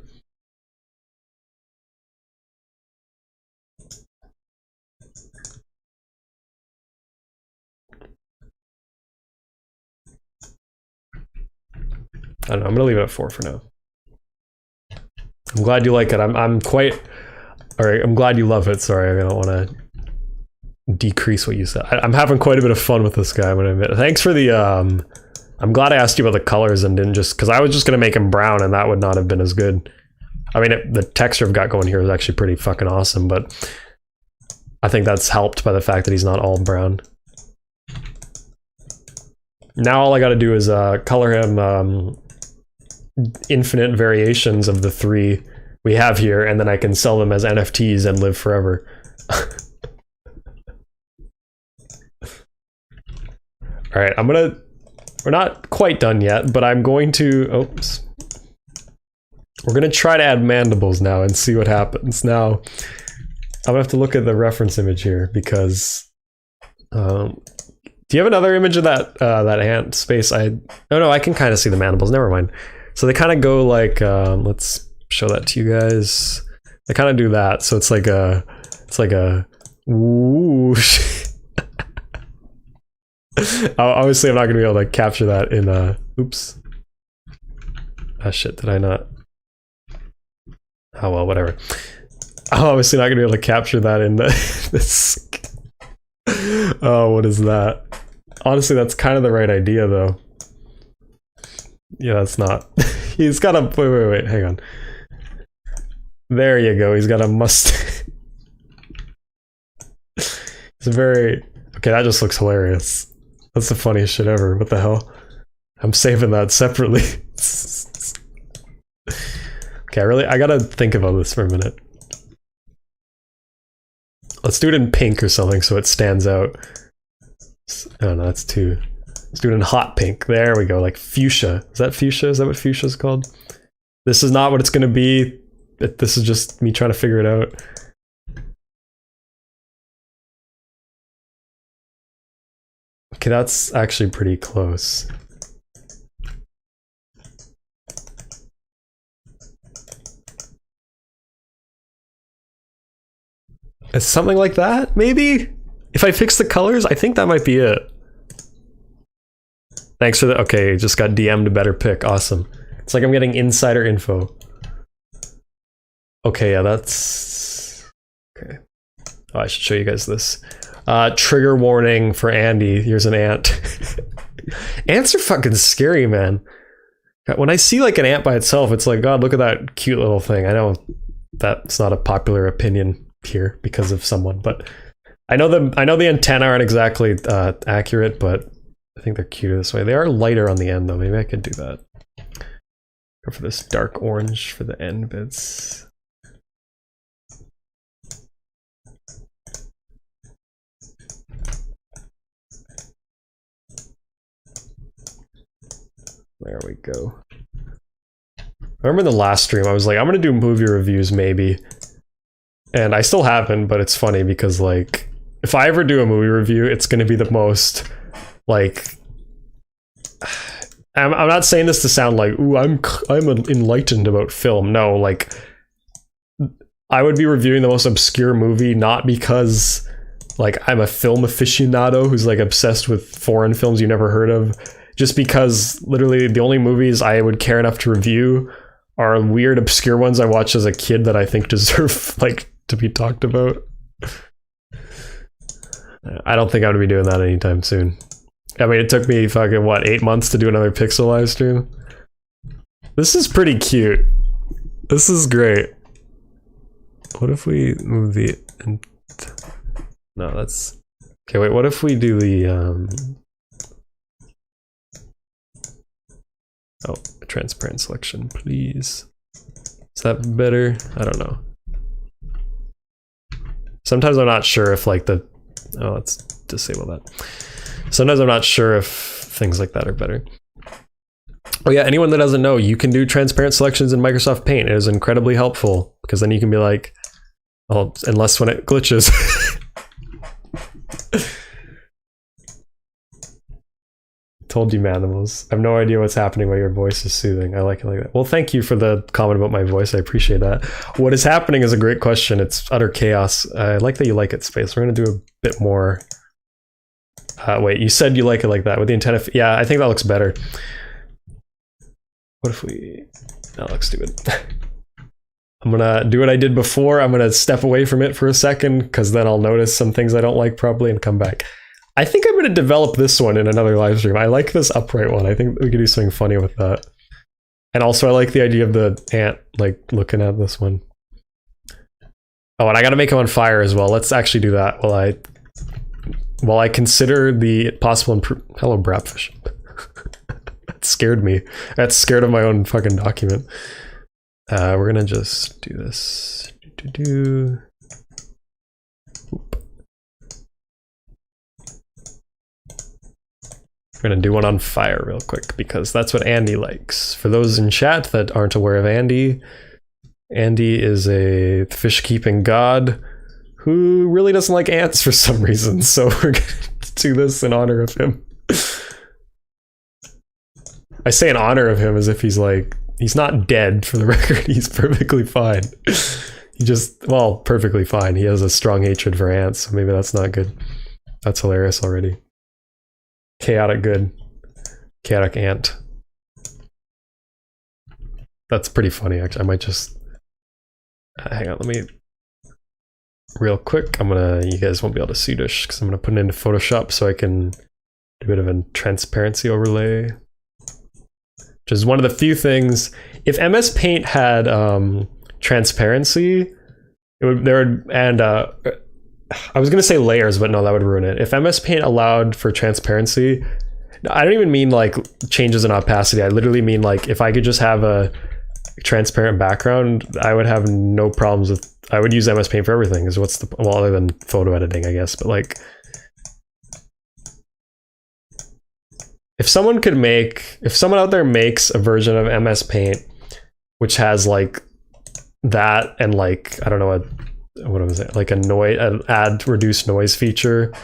I don't know, I'm gonna leave it at 4 for now. I'm glad you like it. I'm quite... Alright, I'm glad you love it. Sorry, I don't want to decrease what you said. I'm having quite a bit of fun with this guy, I'm gonna admit. Thanks for the, I'm glad I asked you about the colors and didn't just... Because I was just gonna make him brown and that would not have been as good. I mean, the texture I've got going here is actually pretty fucking awesome, but I think that's helped by the fact that he's not all brown. Now all I gotta do is color him infinite variations of the 3 we have here, and then I can sell them as NFTs and live forever. Alright, we're not quite done yet, but I'm going to... Oops. We're gonna try to add mandibles now and see what happens. Now, I'm gonna have to look at the reference image here, because... do you have another image of that ant space? Oh no, I can kind of see the mandibles, never mind. So they kind of go like, let's show that to you guys. They kind of do that, so it's like a whoosh. Obviously, I'm not gonna be able to capture that in oops. Ah shit, did I not? Oh well, whatever. I'm obviously not gonna be able to capture that in this. Oh, what is that? Honestly, that's kind of the right idea, though. Yeah, that's not. He's got a... Wait, hang on. There you go, he's got a mustache. It's a very... Okay, that just looks hilarious. That's the funniest shit ever. What the hell? I'm saving that separately. Okay, I gotta think about this for a minute. Let's do it in pink or something so it stands out. Oh no, that's too... Let's do it in hot pink. There we go, like fuchsia. Is that fuchsia? Is that what fuchsia is called? This is not what it's gonna be. This is just me trying to figure it out. Okay, that's actually pretty close. It's something like that, maybe? If I fix the colors, I think that might be it. Thanks for the... Okay, just got DM'd a better pick. Awesome. It's like I'm getting insider info. Okay, yeah, that's... Okay. Oh, I should show you guys this. Trigger warning for Andy. Here's an ant. Ants are fucking scary, man. When I see like an ant by itself, it's like, God, look at that cute little thing. I know that's not a popular opinion here because of someone, but I know the antennae aren't exactly accurate, but I think they're cuter this way. They are lighter on the end though. Maybe I could do that. Go for this dark orange for the end bits. There we go. I remember in the last stream I was like, I'm gonna do movie reviews maybe. And I still haven't, but it's funny because like, if I ever do a movie review, it's gonna be the most, like... I'm not saying this to sound like, ooh, I'm enlightened about film. No, like, I would be reviewing the most obscure movie, not because, like, I'm a film aficionado who's, like, obsessed with foreign films you never heard of. Just because, literally, the only movies I would care enough to review are weird, obscure ones I watched as a kid that I think deserve, like, to be talked about. I don't think I'm gonna be doing that anytime soon. I mean, it took me fucking, what, 8 months to do another Pixel live stream? This is pretty cute. This is great. What if we move the... No, that's... Okay, wait, what if we do the... Oh, transparent selection, please. Is that better? I don't know. Sometimes I'm not sure if, like, the... Oh, let's disable that. Sometimes I'm not sure if things like that are better. Oh yeah, anyone that doesn't know, you can do transparent selections in Microsoft Paint. It is incredibly helpful, because then you can be like, oh, unless when it glitches. Told you, Mandibles. I have no idea what's happening while your voice is soothing. I like it like that. Well, thank you for the comment about my voice. I appreciate that. What is happening is a great question. It's utter chaos. I like that you like it, Space. We're going to do a bit more. Wait, you said you like it like that with the intent of... Yeah, I think that looks better. What if we... That looks stupid. I'm going to do what I did before. I'm going to step away from it for a second, because then I'll notice some things I don't like probably and come back. I think I'm going to develop this one in another live stream. I like this upright one. I think we could do something funny with that. And also I like the idea of the ant, like, looking at this one. Oh, and I got to make him on fire as well. Let's actually do that while I consider the possible improvement. Hello, Brapfish. That scared me. That's scared of my own fucking document. We're going to just do this. We're going to do one on fire real quick, because that's what Andy likes. For those in chat that aren't aware of Andy, Andy is a fish-keeping god who really doesn't like ants for some reason, so we're going to do this in honor of him. I say in honor of him as if he's like, he's not dead, for the record. He's perfectly fine. He just, well, perfectly fine. He has a strong hatred for ants, so maybe that's not good. That's hilarious already. Chaotic good. Chaotic ant. That's pretty funny, actually. I might just... hang on, let me... Real quick, you guys won't be able to see this, because I'm going to put it into Photoshop so I can do a bit of a transparency overlay. Which is one of the few things... If MS Paint had transparency, it would... I was going to say layers, but no, that would ruin it. If MS Paint allowed for transparency, I don't even mean like changes in opacity. I literally mean like if I could just have a transparent background, I would have no problems with... I would use MS Paint for everything. Because what's the... Well, other than photo editing, I guess. But like... If someone out there makes a version of MS Paint which has like that and like, I don't know, what was it, like an add reduce noise feature,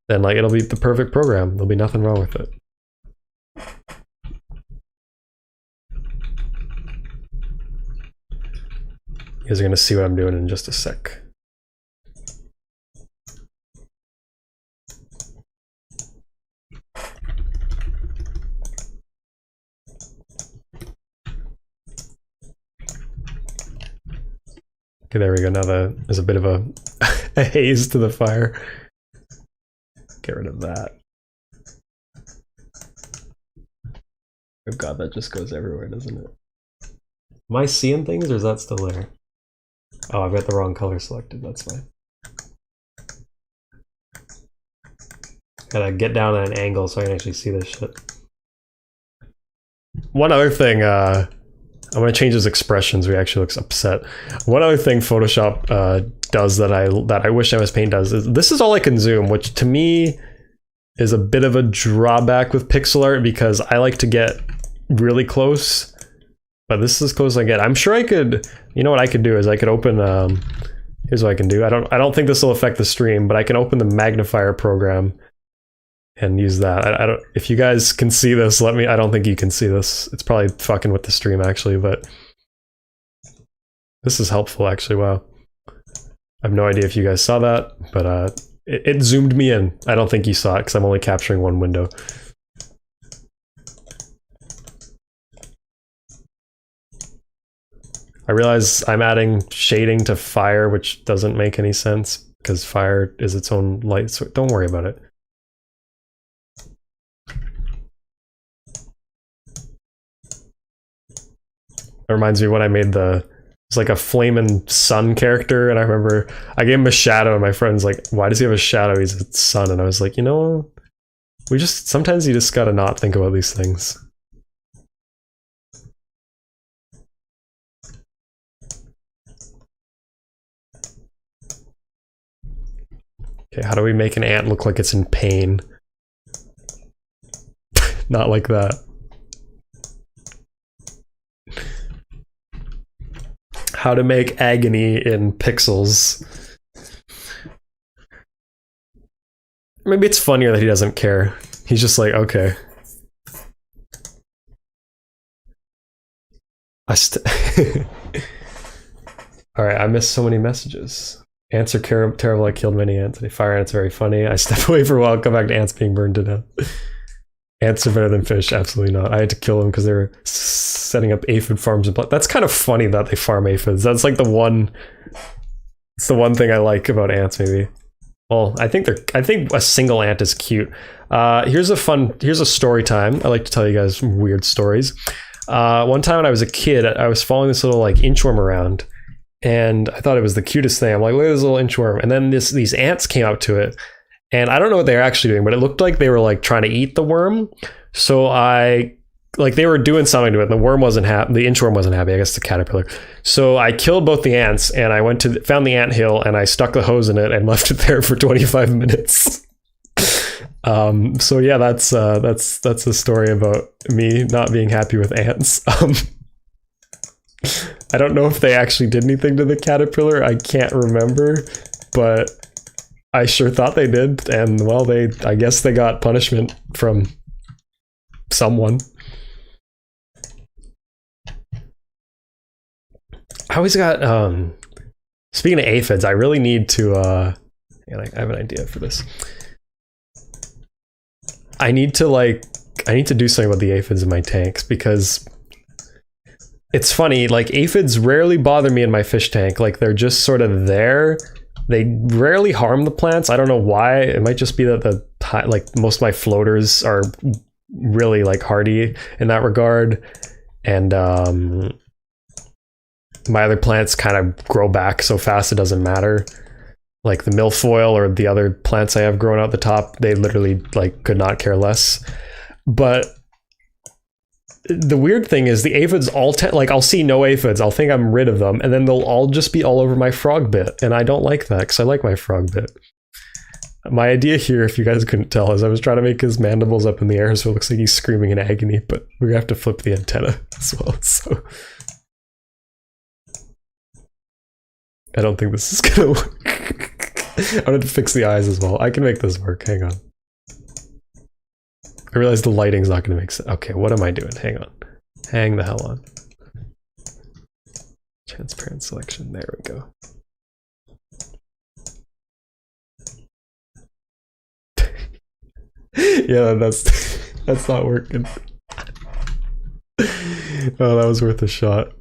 then like it'll be the perfect program. There'll be nothing wrong with it. You guys are gonna see what I'm doing in just a sec. Okay, there we go. Now there's a bit of a haze to the fire. Get rid of that. Oh god, that just goes everywhere, doesn't it? Am I seeing things, or is that still there? Oh, I've got the wrong color selected. That's fine. Gotta get down at an angle so I can actually see this shit. One other thing, I'm gonna change his expressions. He actually looks upset. One other thing Photoshop does that I wish MS Paint does is this is all I can zoom, which to me is a bit of a drawback with pixel art because I like to get really close, but this is as close as I get. I'm sure I could. You know what I could do is I could open. Here's what I can do. I don't think this will affect the stream, but I can open the magnifier program and use that. I don't. If you guys can see this, let me. I don't think you can see this. It's probably fucking with the stream actually, but this is helpful actually. Wow. I have no idea if you guys saw that, but it zoomed me in. I don't think you saw it because I'm only capturing one window. I realize I'm adding shading to fire, which doesn't make any sense because fire is its own light. So don't worry about it. It reminds me when I made it's like a flaming sun character, and I remember I gave him a shadow, and my friend's like, "Why does he have a shadow? He's a sun." And I was like, you know, sometimes you just gotta not think about these things. Okay, how do we make an ant look like it's in pain? Not like that. How to make agony in pixels. Maybe it's funnier that he doesn't care. He's just like, okay, Alright, I missed so many messages. Ants are terrible, I killed many ants. They fire ants, very funny. I step away for a while, come back to ants being burned to death. Ants are better than fish, absolutely not. I had to kill them because they were setting up aphid farms and that's kind of funny that they farm aphids. That's like it's the one thing I like about ants, maybe. Well, I think a single ant is cute. Here's a story time. I like to tell you guys weird stories. One time when I was a kid, I was following this little like inchworm around, and I thought it was the cutest thing. I'm like, look at this little inchworm, and then these ants came up to it, and I don't know what they were actually doing, but it looked like they were like trying to eat the worm. So they were doing something to it, and the worm wasn't happy. The inchworm wasn't happy. I guess the caterpillar. So I killed both the ants, and I found the ant hill, and I stuck the hose in it and left it there for 25 minutes. So yeah, that's a story about me not being happy with ants. I don't know if they actually did anything to the caterpillar. I can't remember, but I sure thought they did, and well, I guess they got punishment from someone. I always got speaking of aphids, I really need to I have an idea for this. I need to do something about the aphids in my tanks, because it's funny, like aphids rarely bother me in my fish tank. Like they're just sort of there. They rarely harm the plants. I don't know why. It might just be that most of my floaters are really like hardy in that regard, and my other plants kind of grow back so fast it doesn't matter. Like the milfoil or the other plants I have growing out the top, they literally like could not care less. But the weird thing is the aphids I'll see no aphids, I'll think I'm rid of them, and then they'll all just be all over my frog bit, and I don't like that because I like my frog bit. My idea here, if you guys couldn't tell, is I was trying to make his mandibles up in the air so it looks like he's screaming in agony, but we're gonna have to flip the antenna as well, so I don't think this is gonna work. I'm gonna have to fix the eyes as well. I can make this work, hang on. I realize the lighting's not gonna make sense. Okay, what am I doing? Hang on. Hang the hell on. Transparent selection, there we go. Yeah, that's not working. Oh, that was worth a shot.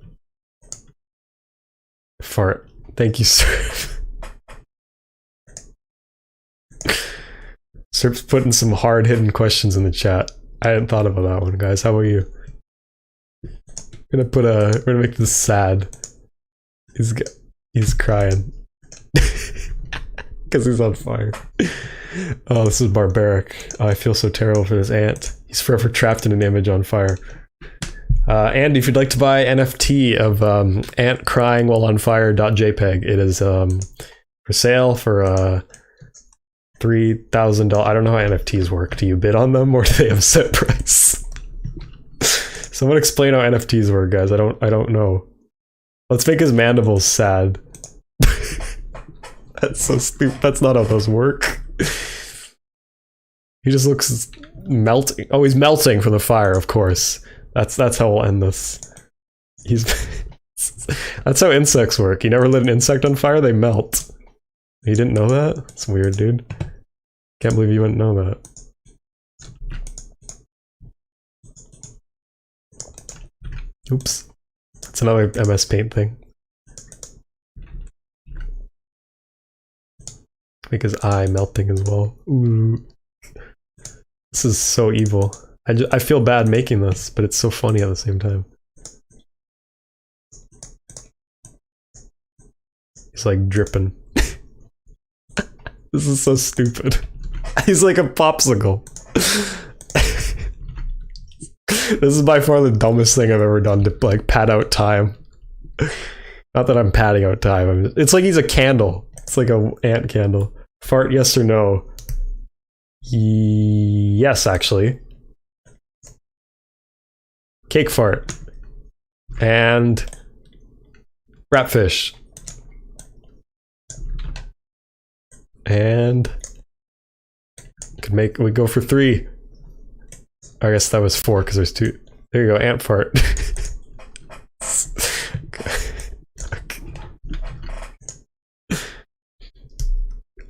Fart. Thank you, sir. Sirp's putting some hard-hitting questions in the chat. I hadn't thought about that one, guys. How about you? We're gonna make this sad. He's crying. Because he's on fire. Oh, this is barbaric. Oh, I feel so terrible for this ant. He's forever trapped in an image on fire. And if you'd like to buy NFT of ant crying while on fire.jpg, it is for sale for $3,000. I don't know how NFTs work. Do you bid on them or do they have a set price? Someone explain how NFTs work, guys. I don't know. Let's make his mandibles sad. That's so stupid. That's not how those work. He just looks melting. Oh, he's melting from the fire, of course. That's how we'll end this. That's how insects work. You never lit an insect on fire, they melt. You didn't know that? It's weird, dude. Can't believe you wouldn't know that. Oops. That's another MS Paint thing. Make his eye melting as well. Ooh. This is so evil. I feel bad making this, but it's so funny at the same time. He's like dripping. This is so stupid. He's like a popsicle. This is by far the dumbest thing I've ever done to like pad out time. Not that I'm padding out time. It's like he's a candle. It's like a ant candle. Fart, yes or no? Yes, actually. Cake fart. And ratfish. And we go for 3. I guess that was 4 because there's 2. There you go, ant fart.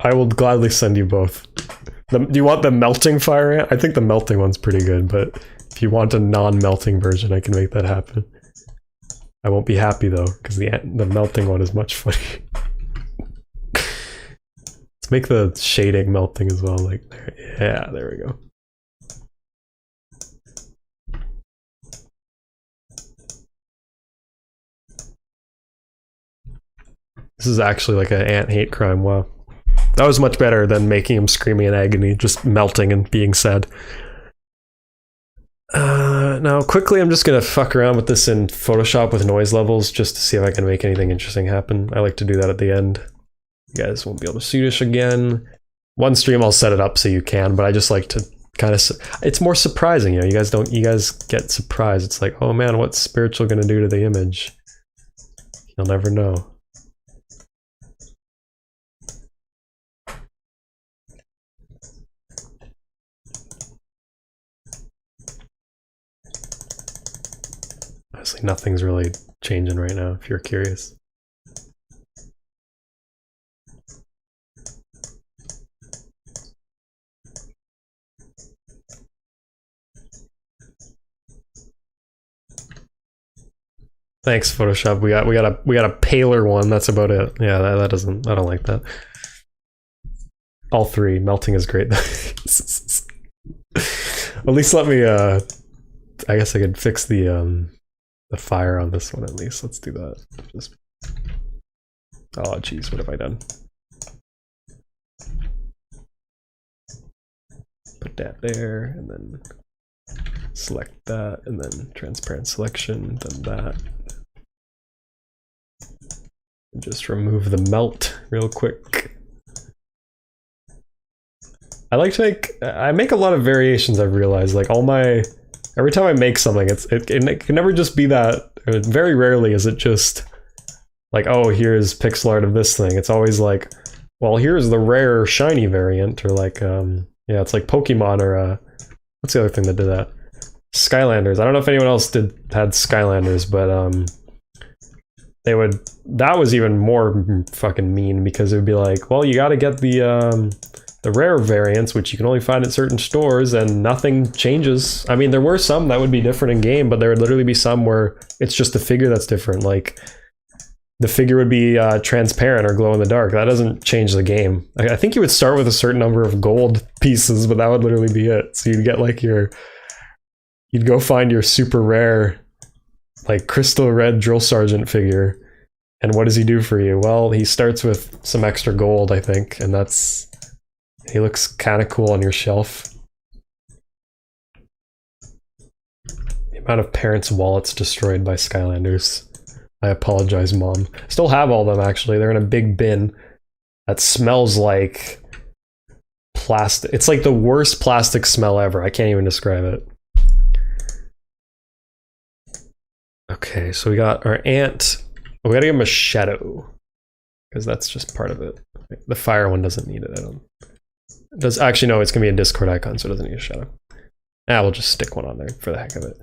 I will gladly send you both. Do you want the melting fire ant? I think the melting one's pretty good, but if you want a non-melting version, I can make that happen. I won't be happy though, because the melting one is much funnier. Let's make the shading melting as well. Like, yeah, there we go. This is actually like an ant hate crime. Wow. That was much better than making him screaming in agony, just melting and being sad. Now, quickly, I'm just going to fuck around with this in Photoshop with noise levels just to see if I can make anything interesting happen. I like to do that at the end. You guys won't be able to see this again. One stream, I'll set it up so you can, but I just like to kind of... It's more surprising, you know? You guys get surprised. It's like, oh man, what's Spiritual going to do to the image? You'll never know. Honestly, nothing's really changing right now, if you're curious. Thanks, Photoshop. We got a paler one. That's about it. Yeah, that doesn't. I don't like that. All three. Melting is great. At least let me. I guess I could fix the fire on this one at least. Let's do that. Just... Oh geez, what have I done? Put that there, and then select that, and then transparent selection, then that. And just remove the melt real quick. I make a lot of variations. I've realized, like every time I make something, it can never just be that. Very rarely is it just like, oh, here's pixel art of this thing. It's always like, well, here's the rare shiny variant, or like, yeah, it's like Pokemon, or what's the other thing that did that? Skylanders. I don't know if anyone else had Skylanders, but that was even more fucking mean, because it would be like, well, you got to get the rare variants, which you can only find at certain stores, and nothing changes. I mean, there were some that would be different in game, but there would literally be some where it's just the figure that's different. Like, the figure would be transparent or glow in the dark. That doesn't change the game. I think you would start with a certain number of gold pieces, but that would literally be it. So you'd get like you'd go find your super rare, like crystal red drill sergeant figure, and what does he do for you? Well, he starts with some extra gold, I think, and he looks kind of cool on your shelf. The amount of parents' wallets destroyed by Skylanders. I apologize, Mom. Still have all of them, actually. They're in a big bin that smells like plastic. It's like the worst plastic smell ever. I can't even describe it. Okay, so we got our ant. We gotta give him a shadow, because that's just part of it. The fire one doesn't need it, I don't. Actually, no, it's gonna be a Discord icon, so it doesn't need a shadow. We'll just stick one on there for the heck of it.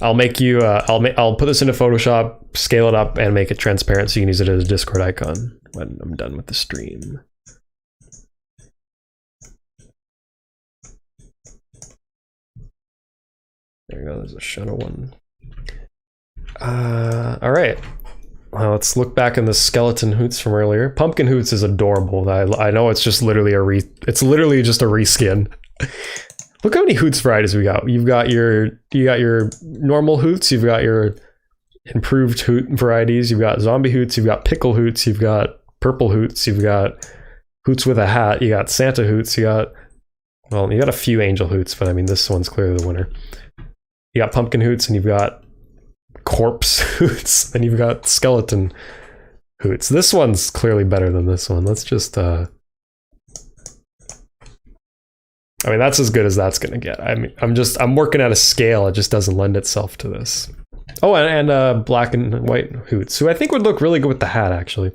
I'll make you. I'll put this into Photoshop, scale it up, and make it transparent so you can use it as a Discord icon when I'm done with the stream. There we go. There's a shadow one. All right. Well, let's look back in the skeleton hoots from earlier. Pumpkin hoots is adorable. I know it's just literally it's literally just a reskin. Look how many hoots varieties we got. You got your normal hoots, you've got your improved hoot varieties, you've got zombie hoots, you've got pickle hoots, you've got purple hoots, you've got hoots with a hat, you got Santa hoots, you got a few angel hoots, but I mean this one's clearly the winner. You got pumpkin hoots, and you've got corpse hoots, and you've got skeleton hoots. This one's clearly better than this one. Let's just I mean, that's as good as that's gonna get. I mean, I'm working at a scale. It just doesn't lend itself to this. Oh, and black and white hoots, who I think would look really good with the hat, actually.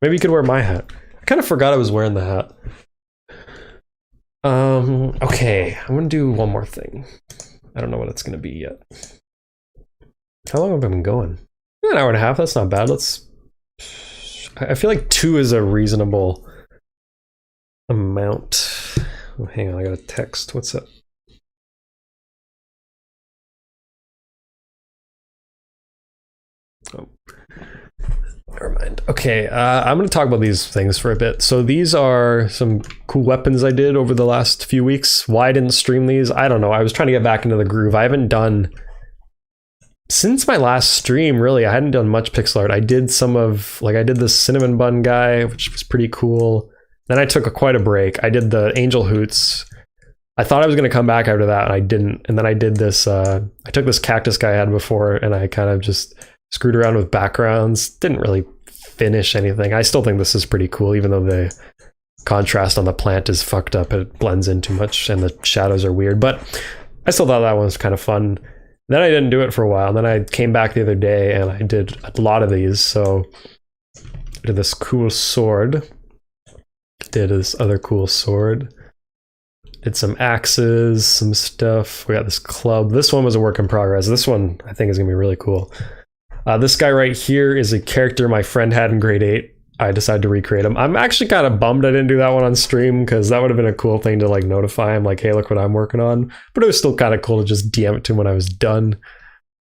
Maybe you could wear my hat. I kind of forgot I was wearing the hat. Okay, I'm gonna do one more thing. I don't know what it's gonna be yet. How long have I been going? An hour and a half, that's not bad. I feel like 2 is a reasonable amount. Oh, hang on, I got a text. What's up? Oh, never mind. Okay, I'm going to talk about these things for a bit. So these are some cool weapons I did over the last few weeks. Why I didn't stream these? I don't know. I was trying to get back into the groove. I haven't done... Since my last stream, really, I hadn't done much pixel art. I did some of... Like, I did this cinnamon bun guy, which was pretty cool. Then I took quite a break. I did the angel hoots. I thought I was going to come back after that, and I didn't. And then I did this... I took this cactus guy I had before, and I kind of just... screwed around with backgrounds, didn't really finish anything. I still think this is pretty cool, even though the contrast on the plant is fucked up. It blends in too much and the shadows are weird, but I still thought that one was kind of fun. Then I didn't do it for a while, and then I came back the other day and I did a lot of these. So I did this cool sword, did this other cool sword, did some axes, some stuff. We got this club. This one was a work in progress. This one I think is gonna be really cool. This guy right here is a character my friend had in grade 8. I decided to recreate him. I'm actually kind of bummed I didn't do that one on stream, because that would have been a cool thing to like notify him, like, hey, look what I'm working on. But it was still kind of cool to just DM it to him when I was done.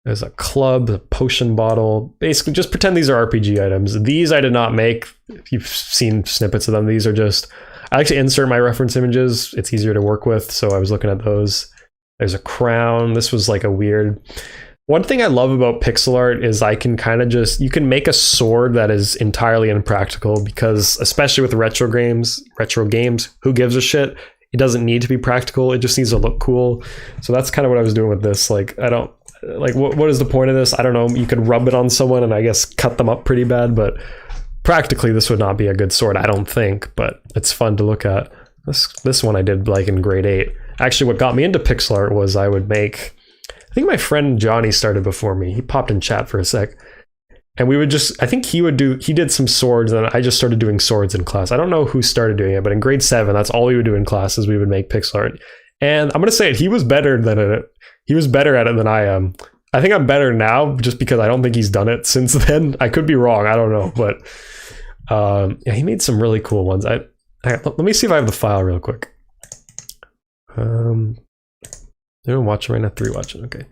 There's a club, a potion bottle. Basically, just pretend these are RPG items. These I did not make. If you've seen snippets of them, these are just... I like to insert my reference images. It's easier to work with, so I was looking at those. There's a crown. This was like a weird... One thing I love about pixel art is I can kind of just, you can make a sword that is entirely impractical, because especially with retro games, who gives a shit? It doesn't need to be practical. It just needs to look cool. So that's kind of what I was doing with this. Like, I don't, like, what is the point of this? I don't know. You could rub it on someone and I guess cut them up pretty bad, but practically this would not be a good sword, I don't think, but it's fun to look at. This one I did like in grade 8. Actually, what got me into pixel art was I would make... I think my friend Johnny started before me. He popped in chat for a sec. And we would just, I think he did some swords, and I just started doing swords in class. I don't know who started doing it, but in grade 7, that's all we would do in class, is we would make pixel art. And I'm going to say it, he was better at it than I am. I think I'm better now, just because I don't think he's done it since then. I could be wrong, I don't know. But yeah, he made some really cool ones. Let me see if I have the file real quick. Anyone watching right now? 3 watching, okay.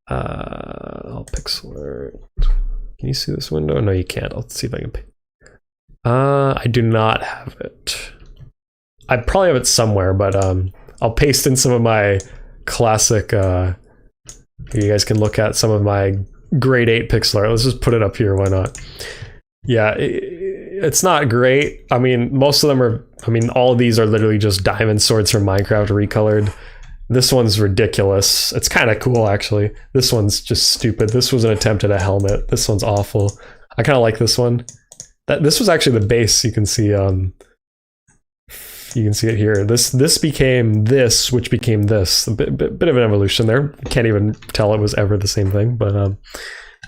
I'll pixel art. Can you see this window? No, you can't. I'll see if I can. I do not have it. I probably have it somewhere, but I'll paste in some of my classic. You guys can look at some of my grade 8 pixel art. Let's just put it up here. Why not? Yeah, it's not great. I mean, most of them are. I mean, all of these are literally just diamond swords from Minecraft recolored. This one's ridiculous. It's kind of cool, actually. This one's just stupid. This was an attempt at a helmet. This one's awful. I kind of like this one. This was actually the base. You can see. You can see it here. This became this, which became this. A bit of an evolution there. Can't even tell it was ever the same thing, but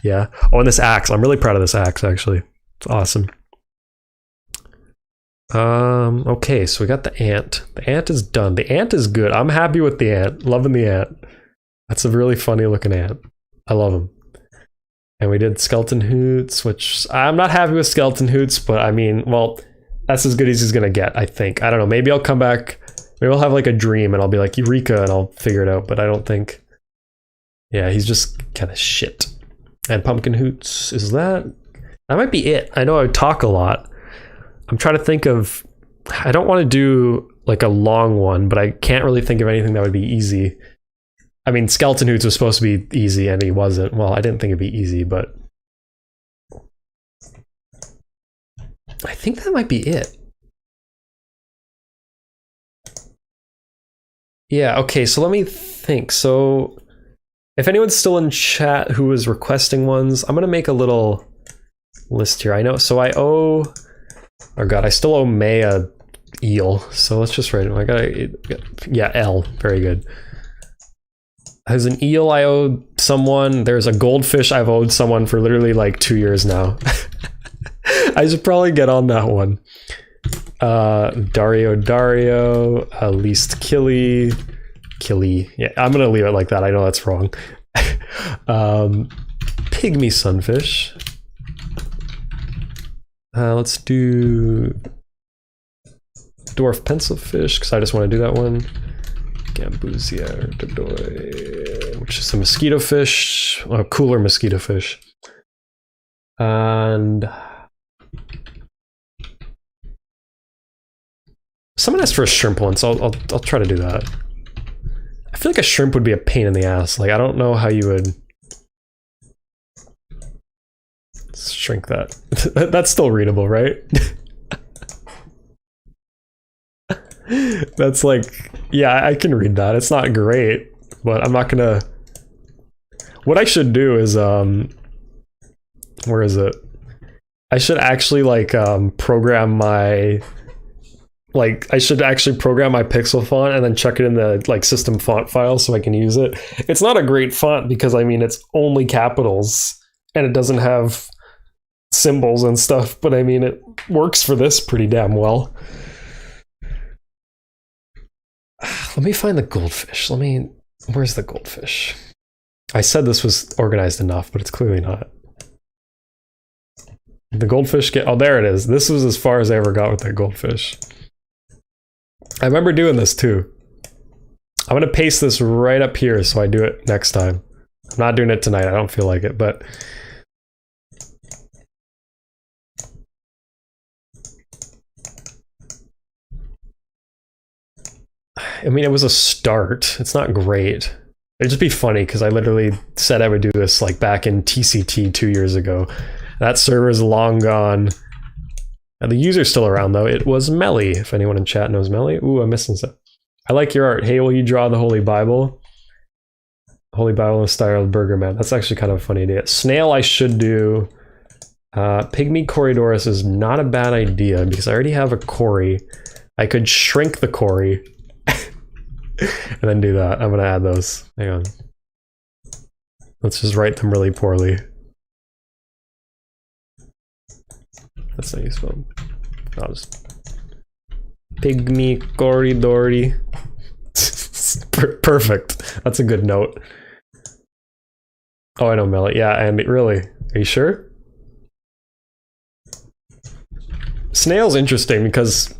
yeah. Oh, and this axe. I'm really proud of this axe. Actually, it's awesome. Okay, so we got the ant. The ant is done. The ant is good. I'm happy with the ant. Loving the ant. That's a really funny looking ant. I love him. And we did skeleton hoots, which I'm not happy with skeleton hoots, but I mean, well, that's as good as he's gonna get, I think. I don't know. Maybe I'll come back. Maybe I'll have like a dream and I'll be like Eureka and I'll figure it out, but I don't think. Yeah, he's just kind of shit. And pumpkin hoots, is that might be it. I know I talk a lot. I'm trying to think of, I don't want to do like a long one, but I can't really think of anything that would be easy. I mean, Skeleton Hoots was supposed to be easy and he wasn't. Well, I didn't think it'd be easy, but I think that might be it. Yeah, okay, so let me think. So if anyone's still in chat who is requesting ones, I'm going to make a little list here. I know, so I owe... Oh god, I still owe May a eel, so let's just write it. Yeah, L, very good. There's an eel I owed someone. There's a goldfish I've owed someone for literally like 2 years now. I should probably get on that one. Dario, least Killy. Yeah, I'm gonna leave it like that. I know that's wrong. Pygmy sunfish. Let's do dwarf pencil fish, because I just want to do that one. Gambusia dodoy, which is a mosquito fish, a cooler mosquito fish. And someone asked for a shrimp once. I'll try to do that. I feel like a shrimp would be a pain in the ass. Like, I don't know how you would shrink that. That's still readable, right? That's like, yeah, I can read that. It's not great, but I'm not gonna. What I should do is, where is it? I should actually like program my. Like, I should actually program my pixel font and then check it in the like system font file so I can use it. It's not a great font because I mean it's only capitals and it doesn't have symbols and stuff, but I mean it works for this pretty damn well. Let me find the goldfish. Where's the goldfish? I said this was organized enough, but it's clearly not. The goldfish oh, there it is. This was as far as I ever got with that goldfish. I remember doing this too. I'm gonna paste this right up here so I do it next time. I'm not doing it tonight, I don't feel like it, but I mean, it was a start. It's not great. It'd just be funny because I literally said I would do this like back in TCT 2 years ago. That server is long gone. And the user's still around though. It was Melly, if anyone in chat knows Melly. Ooh, I'm missing stuff. I like your art. Hey, will you draw the Holy Bible? Holy Bible in the style of Burger Man. That's actually kind of a funny idea. Snail I should do. Pygmy Corydoris is not a bad idea because I already have a Cory. I could shrink the Cory and then do that. I'm gonna add those. Hang on. Let's just write them really poorly. That's not useful. I'll just Pygmy Corydory. Perfect. That's a good note. Oh, I know Melly. Yeah, and really, are you sure? Snail's interesting because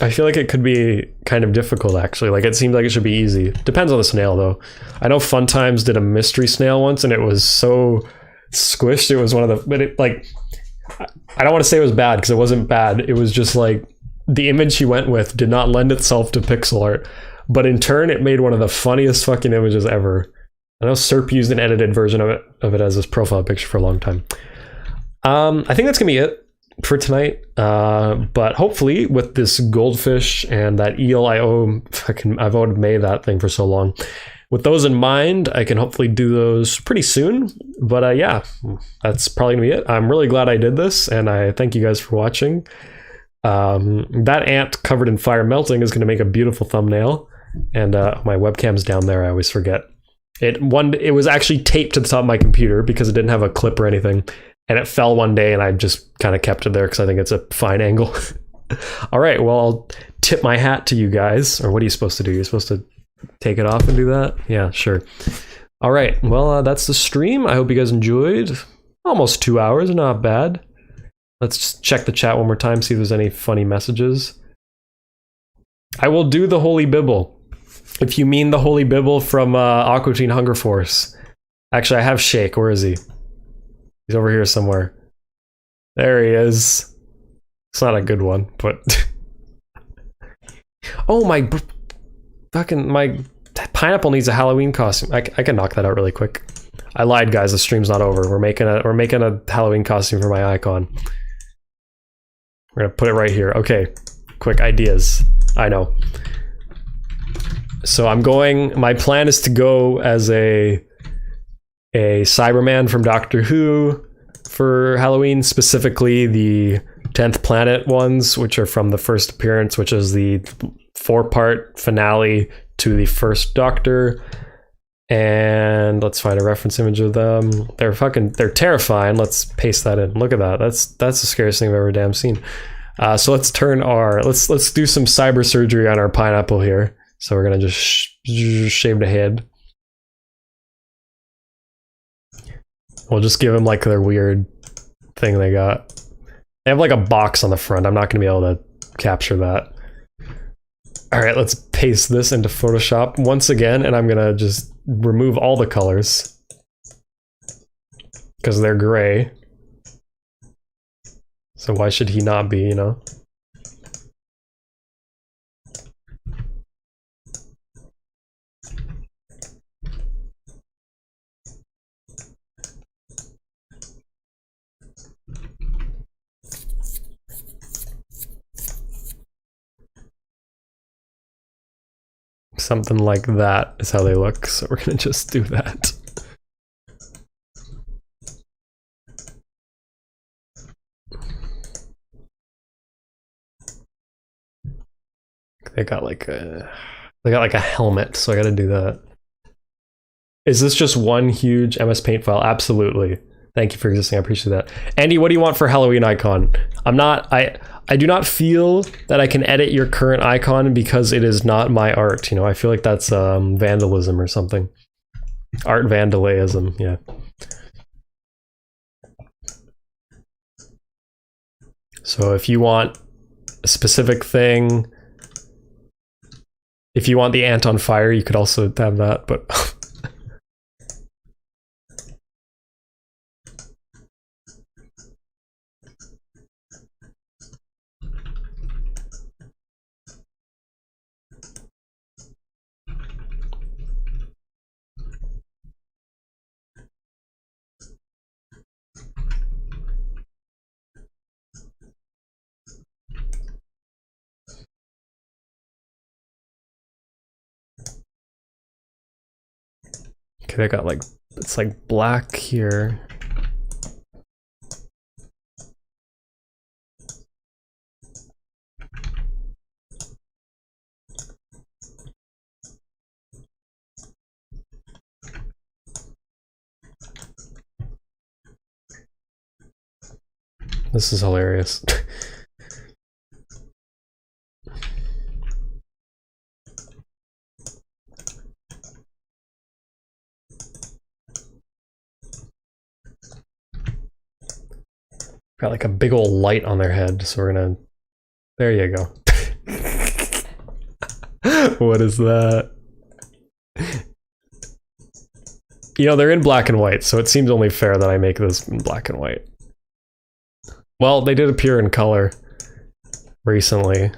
I feel like it could be kind of difficult actually. Like it seems like it should be easy. Depends on the snail though. I know Fun Times did a mystery snail once and it was so squished. It was one of the, but it like, I don't want to say it was bad because it wasn't bad. It was just like the image he went with did not lend itself to pixel art, but in turn it made one of the funniest fucking images ever. I know Serp used an edited version of it as his profile picture for a long time. I think that's gonna be it for tonight. But hopefully with this goldfish and that eel, I've owed May that thing for so long. With those in mind, I can hopefully do those pretty soon. But yeah, that's probably gonna be it. I'm really glad I did this, and I thank you guys for watching. That ant covered in fire melting is gonna make a beautiful thumbnail, and my webcam's down there. I always forget. It was actually taped to the top of my computer because it didn't have a clip or anything, and it fell one day, and I just kind of kept it there because I think it's a fine angle. All right, well, I'll tip my hat to you guys. Or what are you supposed to do? You're supposed to take it off and do that? Yeah, sure. All right, well, that's the stream. I hope you guys enjoyed. Almost 2 hours, not bad. Let's just check the chat one more time, see if there's any funny messages. I will do the Holy Bible. If you mean the Holy Bible from Aqua Teen Hunger Force. Actually, I have Shake. Where is he? He's over here somewhere. There he is. It's not a good one, but... Oh, my pineapple needs a Halloween costume. I can knock that out really quick. I lied, guys. The stream's not over. We're making a Halloween costume for my icon. We're gonna put it right here. Okay, quick ideas. I know. So my plan is to go as a Cyberman from Doctor Who for Halloween, specifically the 10th Planet ones, which are from the first appearance, which is the 4-part finale to the first Doctor. And let's find a reference image of them. They're terrifying. Let's paste that in. Look at that. That's the scariest thing I've ever damn seen. So let's do some cyber surgery on our pineapple here. So we're gonna just shave the head. We'll just give them like their weird thing they got. They have like a box on the front. I'm not gonna be able to capture that. All right, let's paste this into Photoshop once again, and I'm gonna just remove all the colors because they're gray. So why should he not be, you know? Something like that is how they look, so we're gonna just do that. They got like a helmet, so I gotta do that. Is this just one huge MS Paint file? Absolutely. Thank you for existing. I appreciate that. Andy, what do you want for Halloween icon? I do not feel that I can edit your current icon because it is not my art. You know, I feel like that's vandalism or something. Art vandalism, yeah. So if you want a specific thing, if you want the ant on fire, you could also have that, but okay, I got like, it's like black here. This is hilarious. Got like a big old light on their head, so we're gonna... There you go. What is that? You know, they're in black and white, so it seems only fair that I make this in black and white. Well, they did appear in color recently.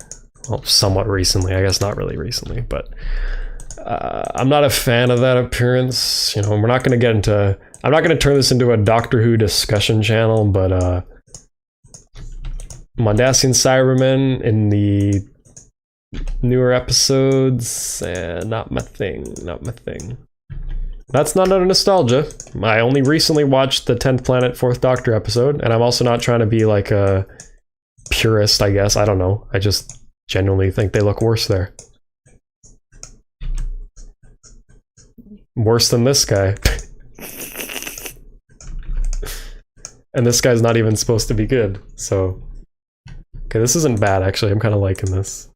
Well, somewhat recently, I guess not really recently, but I'm not a fan of that appearance. You know, we're not gonna get into... I'm not gonna turn this into a Doctor Who discussion channel, but Mondasian Cybermen in the newer episodes, not my thing, not my thing. That's not a nostalgia. I only recently watched the 10th Planet 4th Doctor episode, and I'm also not trying to be like a purist, I guess. I don't know. I just genuinely think they look worse there. Worse than this guy. And this guy's not even supposed to be good, so... Okay, this isn't bad, actually. I'm kind of liking this.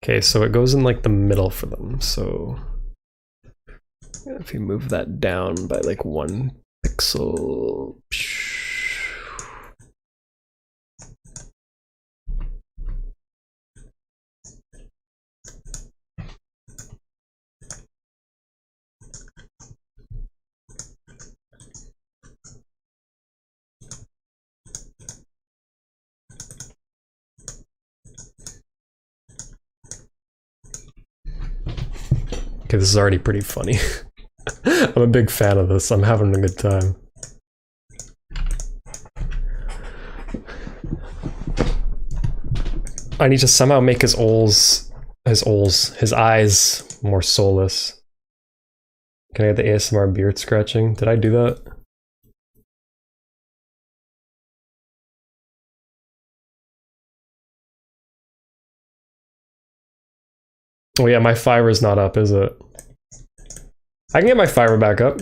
Okay, so it goes in like the middle for them, so... If you move that down by like 1 pixel... Okay, this is already pretty funny. I'm a big fan of this. I'm having a good time. I need to somehow make his eyes more soulless. Can I get the ASMR beard scratching? Did I do that? Oh yeah, my fiber's not up, is it? I can get my fiber back up.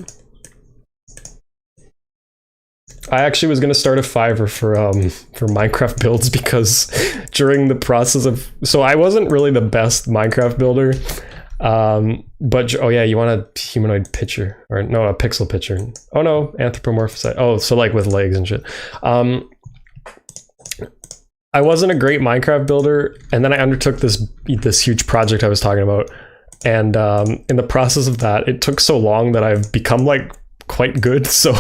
I actually was gonna start a Fiverr for Minecraft builds because during the process of... So I wasn't really the best Minecraft builder. But oh yeah, you want a humanoid picture, or no, a pixel picture. Oh no, anthropomorphized. Oh, so like with legs and shit. I wasn't a great Minecraft builder, and then I undertook this huge project I was talking about, and in the process of that, it took so long that I've become like quite good. So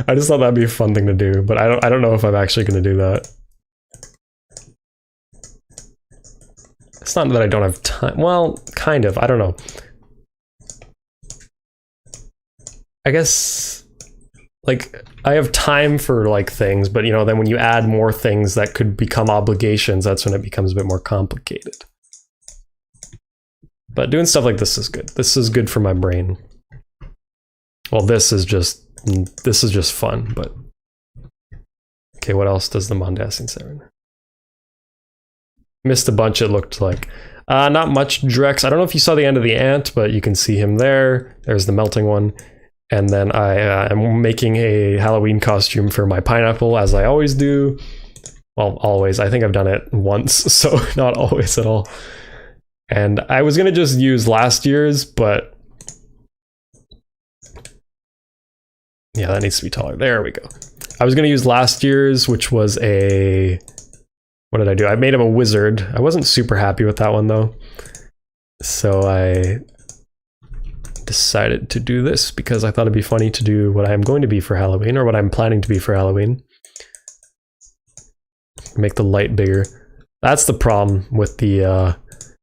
I just thought that'd be a fun thing to do, but I don't know if I'm actually going to do that. It's not that I don't have time. Well, kind of. I don't know. I guess like I have time for like things, but you know, then when you add more things that could become obligations, that's when it becomes a bit more complicated. But doing stuff like this is good. This is good for my brain. Well, this is just fun, but okay, what else does the Mondasian Siren? Missed a bunch, it looked like. Not much Drex. I don't know if you saw the end of the ant, but you can see him there. There's the melting one. And then I am making a Halloween costume for my pineapple, as I always do. Well, always. I think I've done it once, so not always at all. And I was going to just use last year's, but yeah, that needs to be taller. There we go. I was going to use last year's, which was a... What did I do? I made him a wizard. I wasn't super happy with that one, though. So I decided to do this because I thought it'd be funny to do what I'm going to be for Halloween, or what I'm planning to be for Halloween. Make the light bigger. That's the problem with the...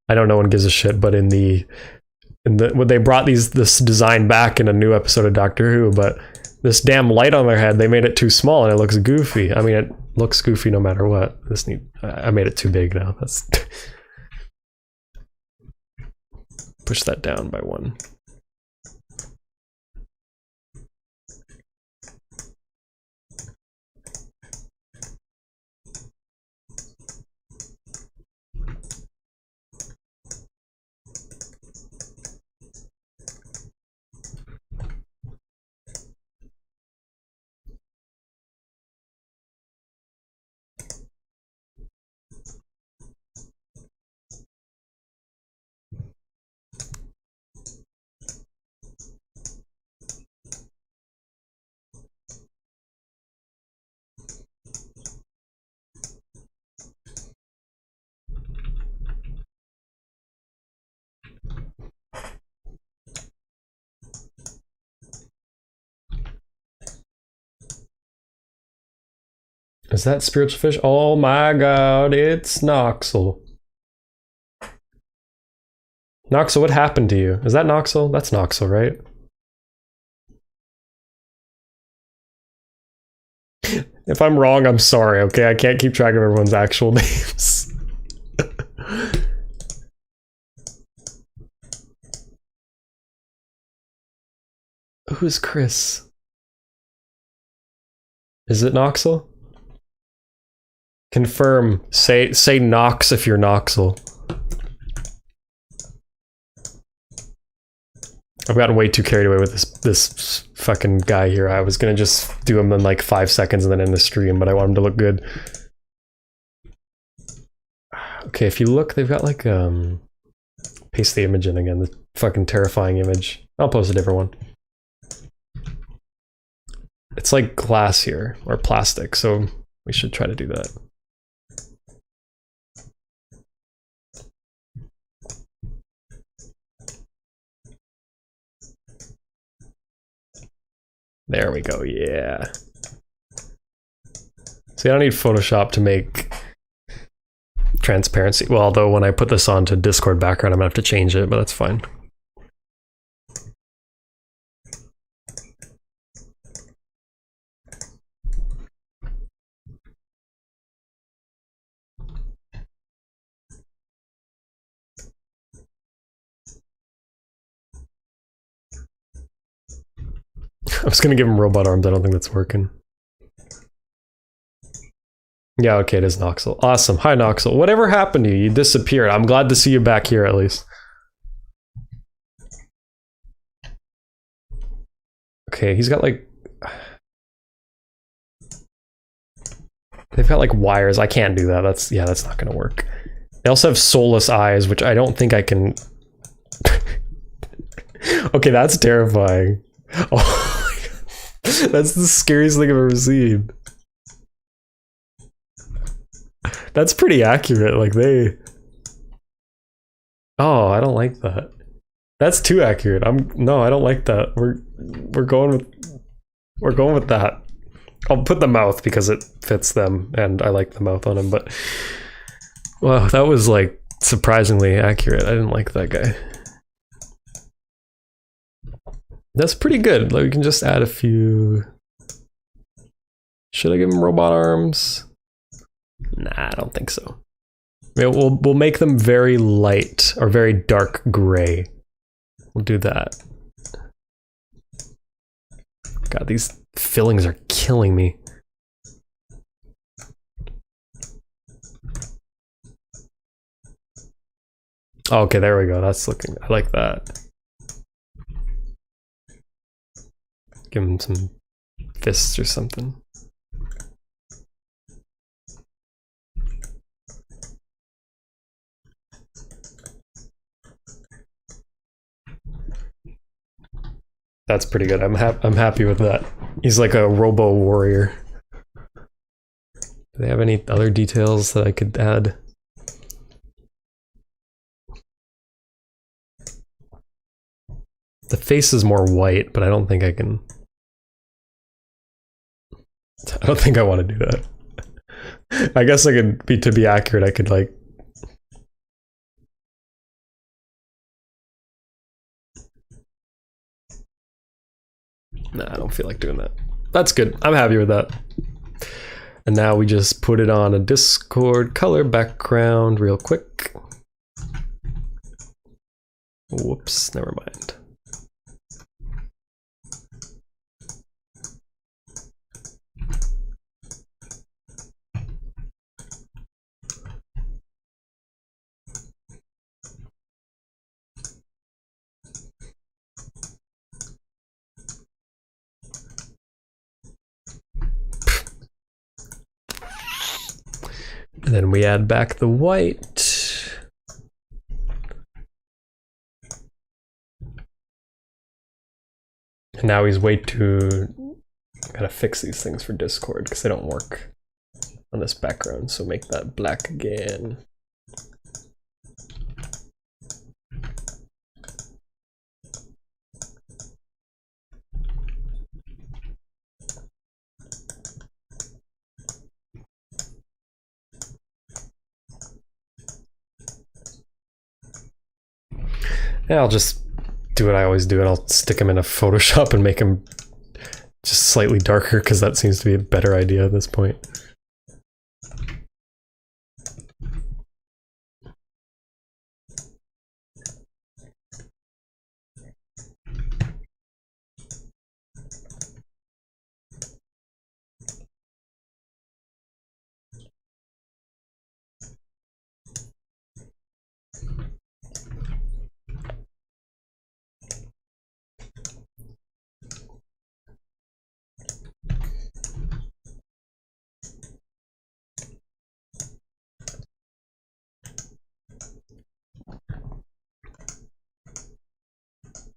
I know no one gives a shit, but when they brought this design back in a new episode of Doctor Who, but this damn light on their head, they made it too small and it looks goofy. I mean, it looks goofy no matter what. I made it too big now. That's push that down by 1. Is that spiritual fish? Oh my god, it's Noxel. Noxel, what happened to you? Is that Noxel? That's Noxel, right? If I'm wrong, I'm sorry, okay? I can't keep track of everyone's actual names. Who's Chris? Is it Noxel? Confirm. Say Nox if you're Noxel. I've gotten way too carried away with this fucking guy here. I was gonna just do him in like 5 seconds and then end the stream, but I want him to look good. Okay, if you look, they've got like paste the image in again, the fucking terrifying image. I'll post a different one. It's like glass here, or plastic, so we should try to do that. There we go, yeah. See, I don't need Photoshop to make transparency. Well, although when I put this onto Discord background, I'm gonna have to change it, but that's fine. I was gonna give him robot arms. I don't think that's working. Yeah, okay, it is Noxel. Awesome. Hi, Noxel. Whatever happened to you? You disappeared. I'm glad to see you back here at least. Okay, he's got like... They've got like wires. I can't do that. That's not gonna work. They also have soulless eyes, which I don't think I can... Okay, that's terrifying. Oh my God. That's the scariest thing I've ever seen. That's pretty accurate, like they... Oh, I don't like that. That's too accurate. No, I don't like that. We're going with that. I'll put the mouth because it fits them and I like the mouth on him, but wow, that was like surprisingly accurate. I didn't like that guy. That's pretty good. Like we can just add a few. Should I give him robot arms? Nah, I don't think so. I mean, we'll make them very light or very dark gray. We'll do that. God, these fillings are killing me. Oh, okay, there we go. That's looking, I like that. Give him some fists or something. That's pretty good. I'm happy with that. He's like a robo warrior. Do they have any other details that I could add? The face is more white, but I don't think I can. I don't think I want to do that. I guess I could be, to be accurate, I could like. Nah, I don't feel like doing that. That's good. I'm happy with that. And now we just put it on a Discord color background real quick. Whoops, never mind. And then we add back the white. And now he's way too... I gotta fix these things for Discord because they don't work on this background. So make that black again. Yeah, I'll just do what I always do and I'll stick him in a Photoshop and make him just slightly darker because that seems to be a better idea at this point.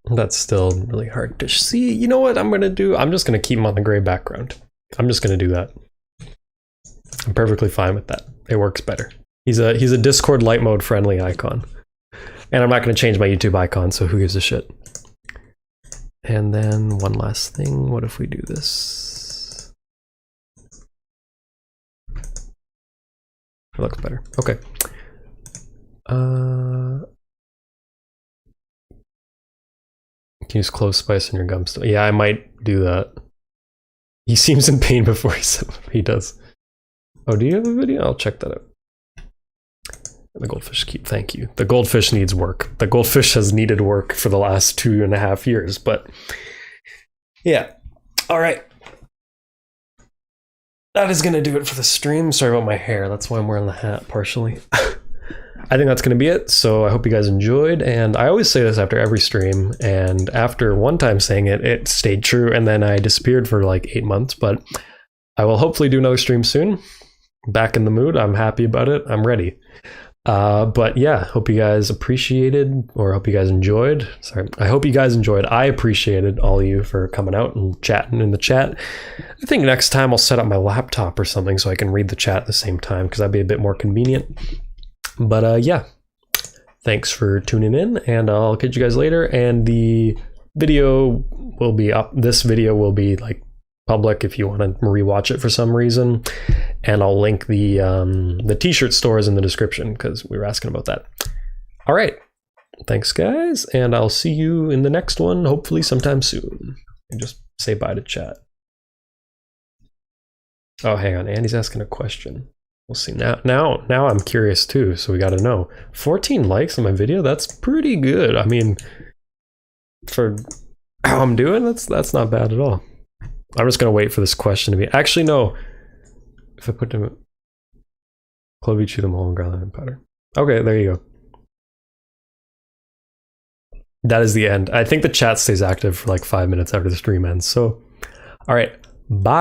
That's still really hard to see. You know what I'm gonna do? I'm just gonna keep him on the gray background. I'm just gonna do that. I'm perfectly fine with that. It works better. He's a Discord light mode friendly icon. And I'm not gonna change my YouTube icon, so who gives a shit? And then one last thing, what if we do this? It looks better. Okay. Can use clove spice in your gum still. Yeah, I might do that. He seems in pain before he does. Oh, do you have a video? I'll check that out. The goldfish keep. Thank you. The goldfish needs work. The goldfish has needed work for the last 2.5 years, but yeah. All right. That is gonna do it for the stream. Sorry about my hair. That's why I'm wearing the hat partially. I think that's going to be it. So I hope you guys enjoyed. And I always say this after every stream. And after one time saying it, it stayed true. And then I disappeared for like 8 months. But I will hopefully do another stream soon. Back in the mood. I'm happy about it. I'm ready. But yeah, hope you guys appreciated, or hope you guys enjoyed. Sorry, I hope you guys enjoyed. I appreciated all of you for coming out and chatting in the chat. I think next time I'll set up my laptop or something so I can read the chat at the same time, because that'd be a bit more convenient. But yeah, thanks for tuning in, and I'll catch you guys later. And the video will be up. This video will be like public if you want to rewatch it for some reason, and I'll link the t-shirt stores in the description because we were asking about that. All right, thanks guys, and I'll see you in the next one, hopefully sometime soon. And just say bye to chat. Oh, hang on, Andy's asking a question. We'll see. Now I'm curious too, so we got to know. 14 likes on my video, that's pretty good. I mean, for how I'm doing, that's not bad at all. I'm just gonna wait for this question to be. Actually, no. If I put them, Chloe chew them whole and ground them in powder. Okay, there you go. That is the end. I think the chat stays active for like 5 minutes after the stream ends. So, all right, bye.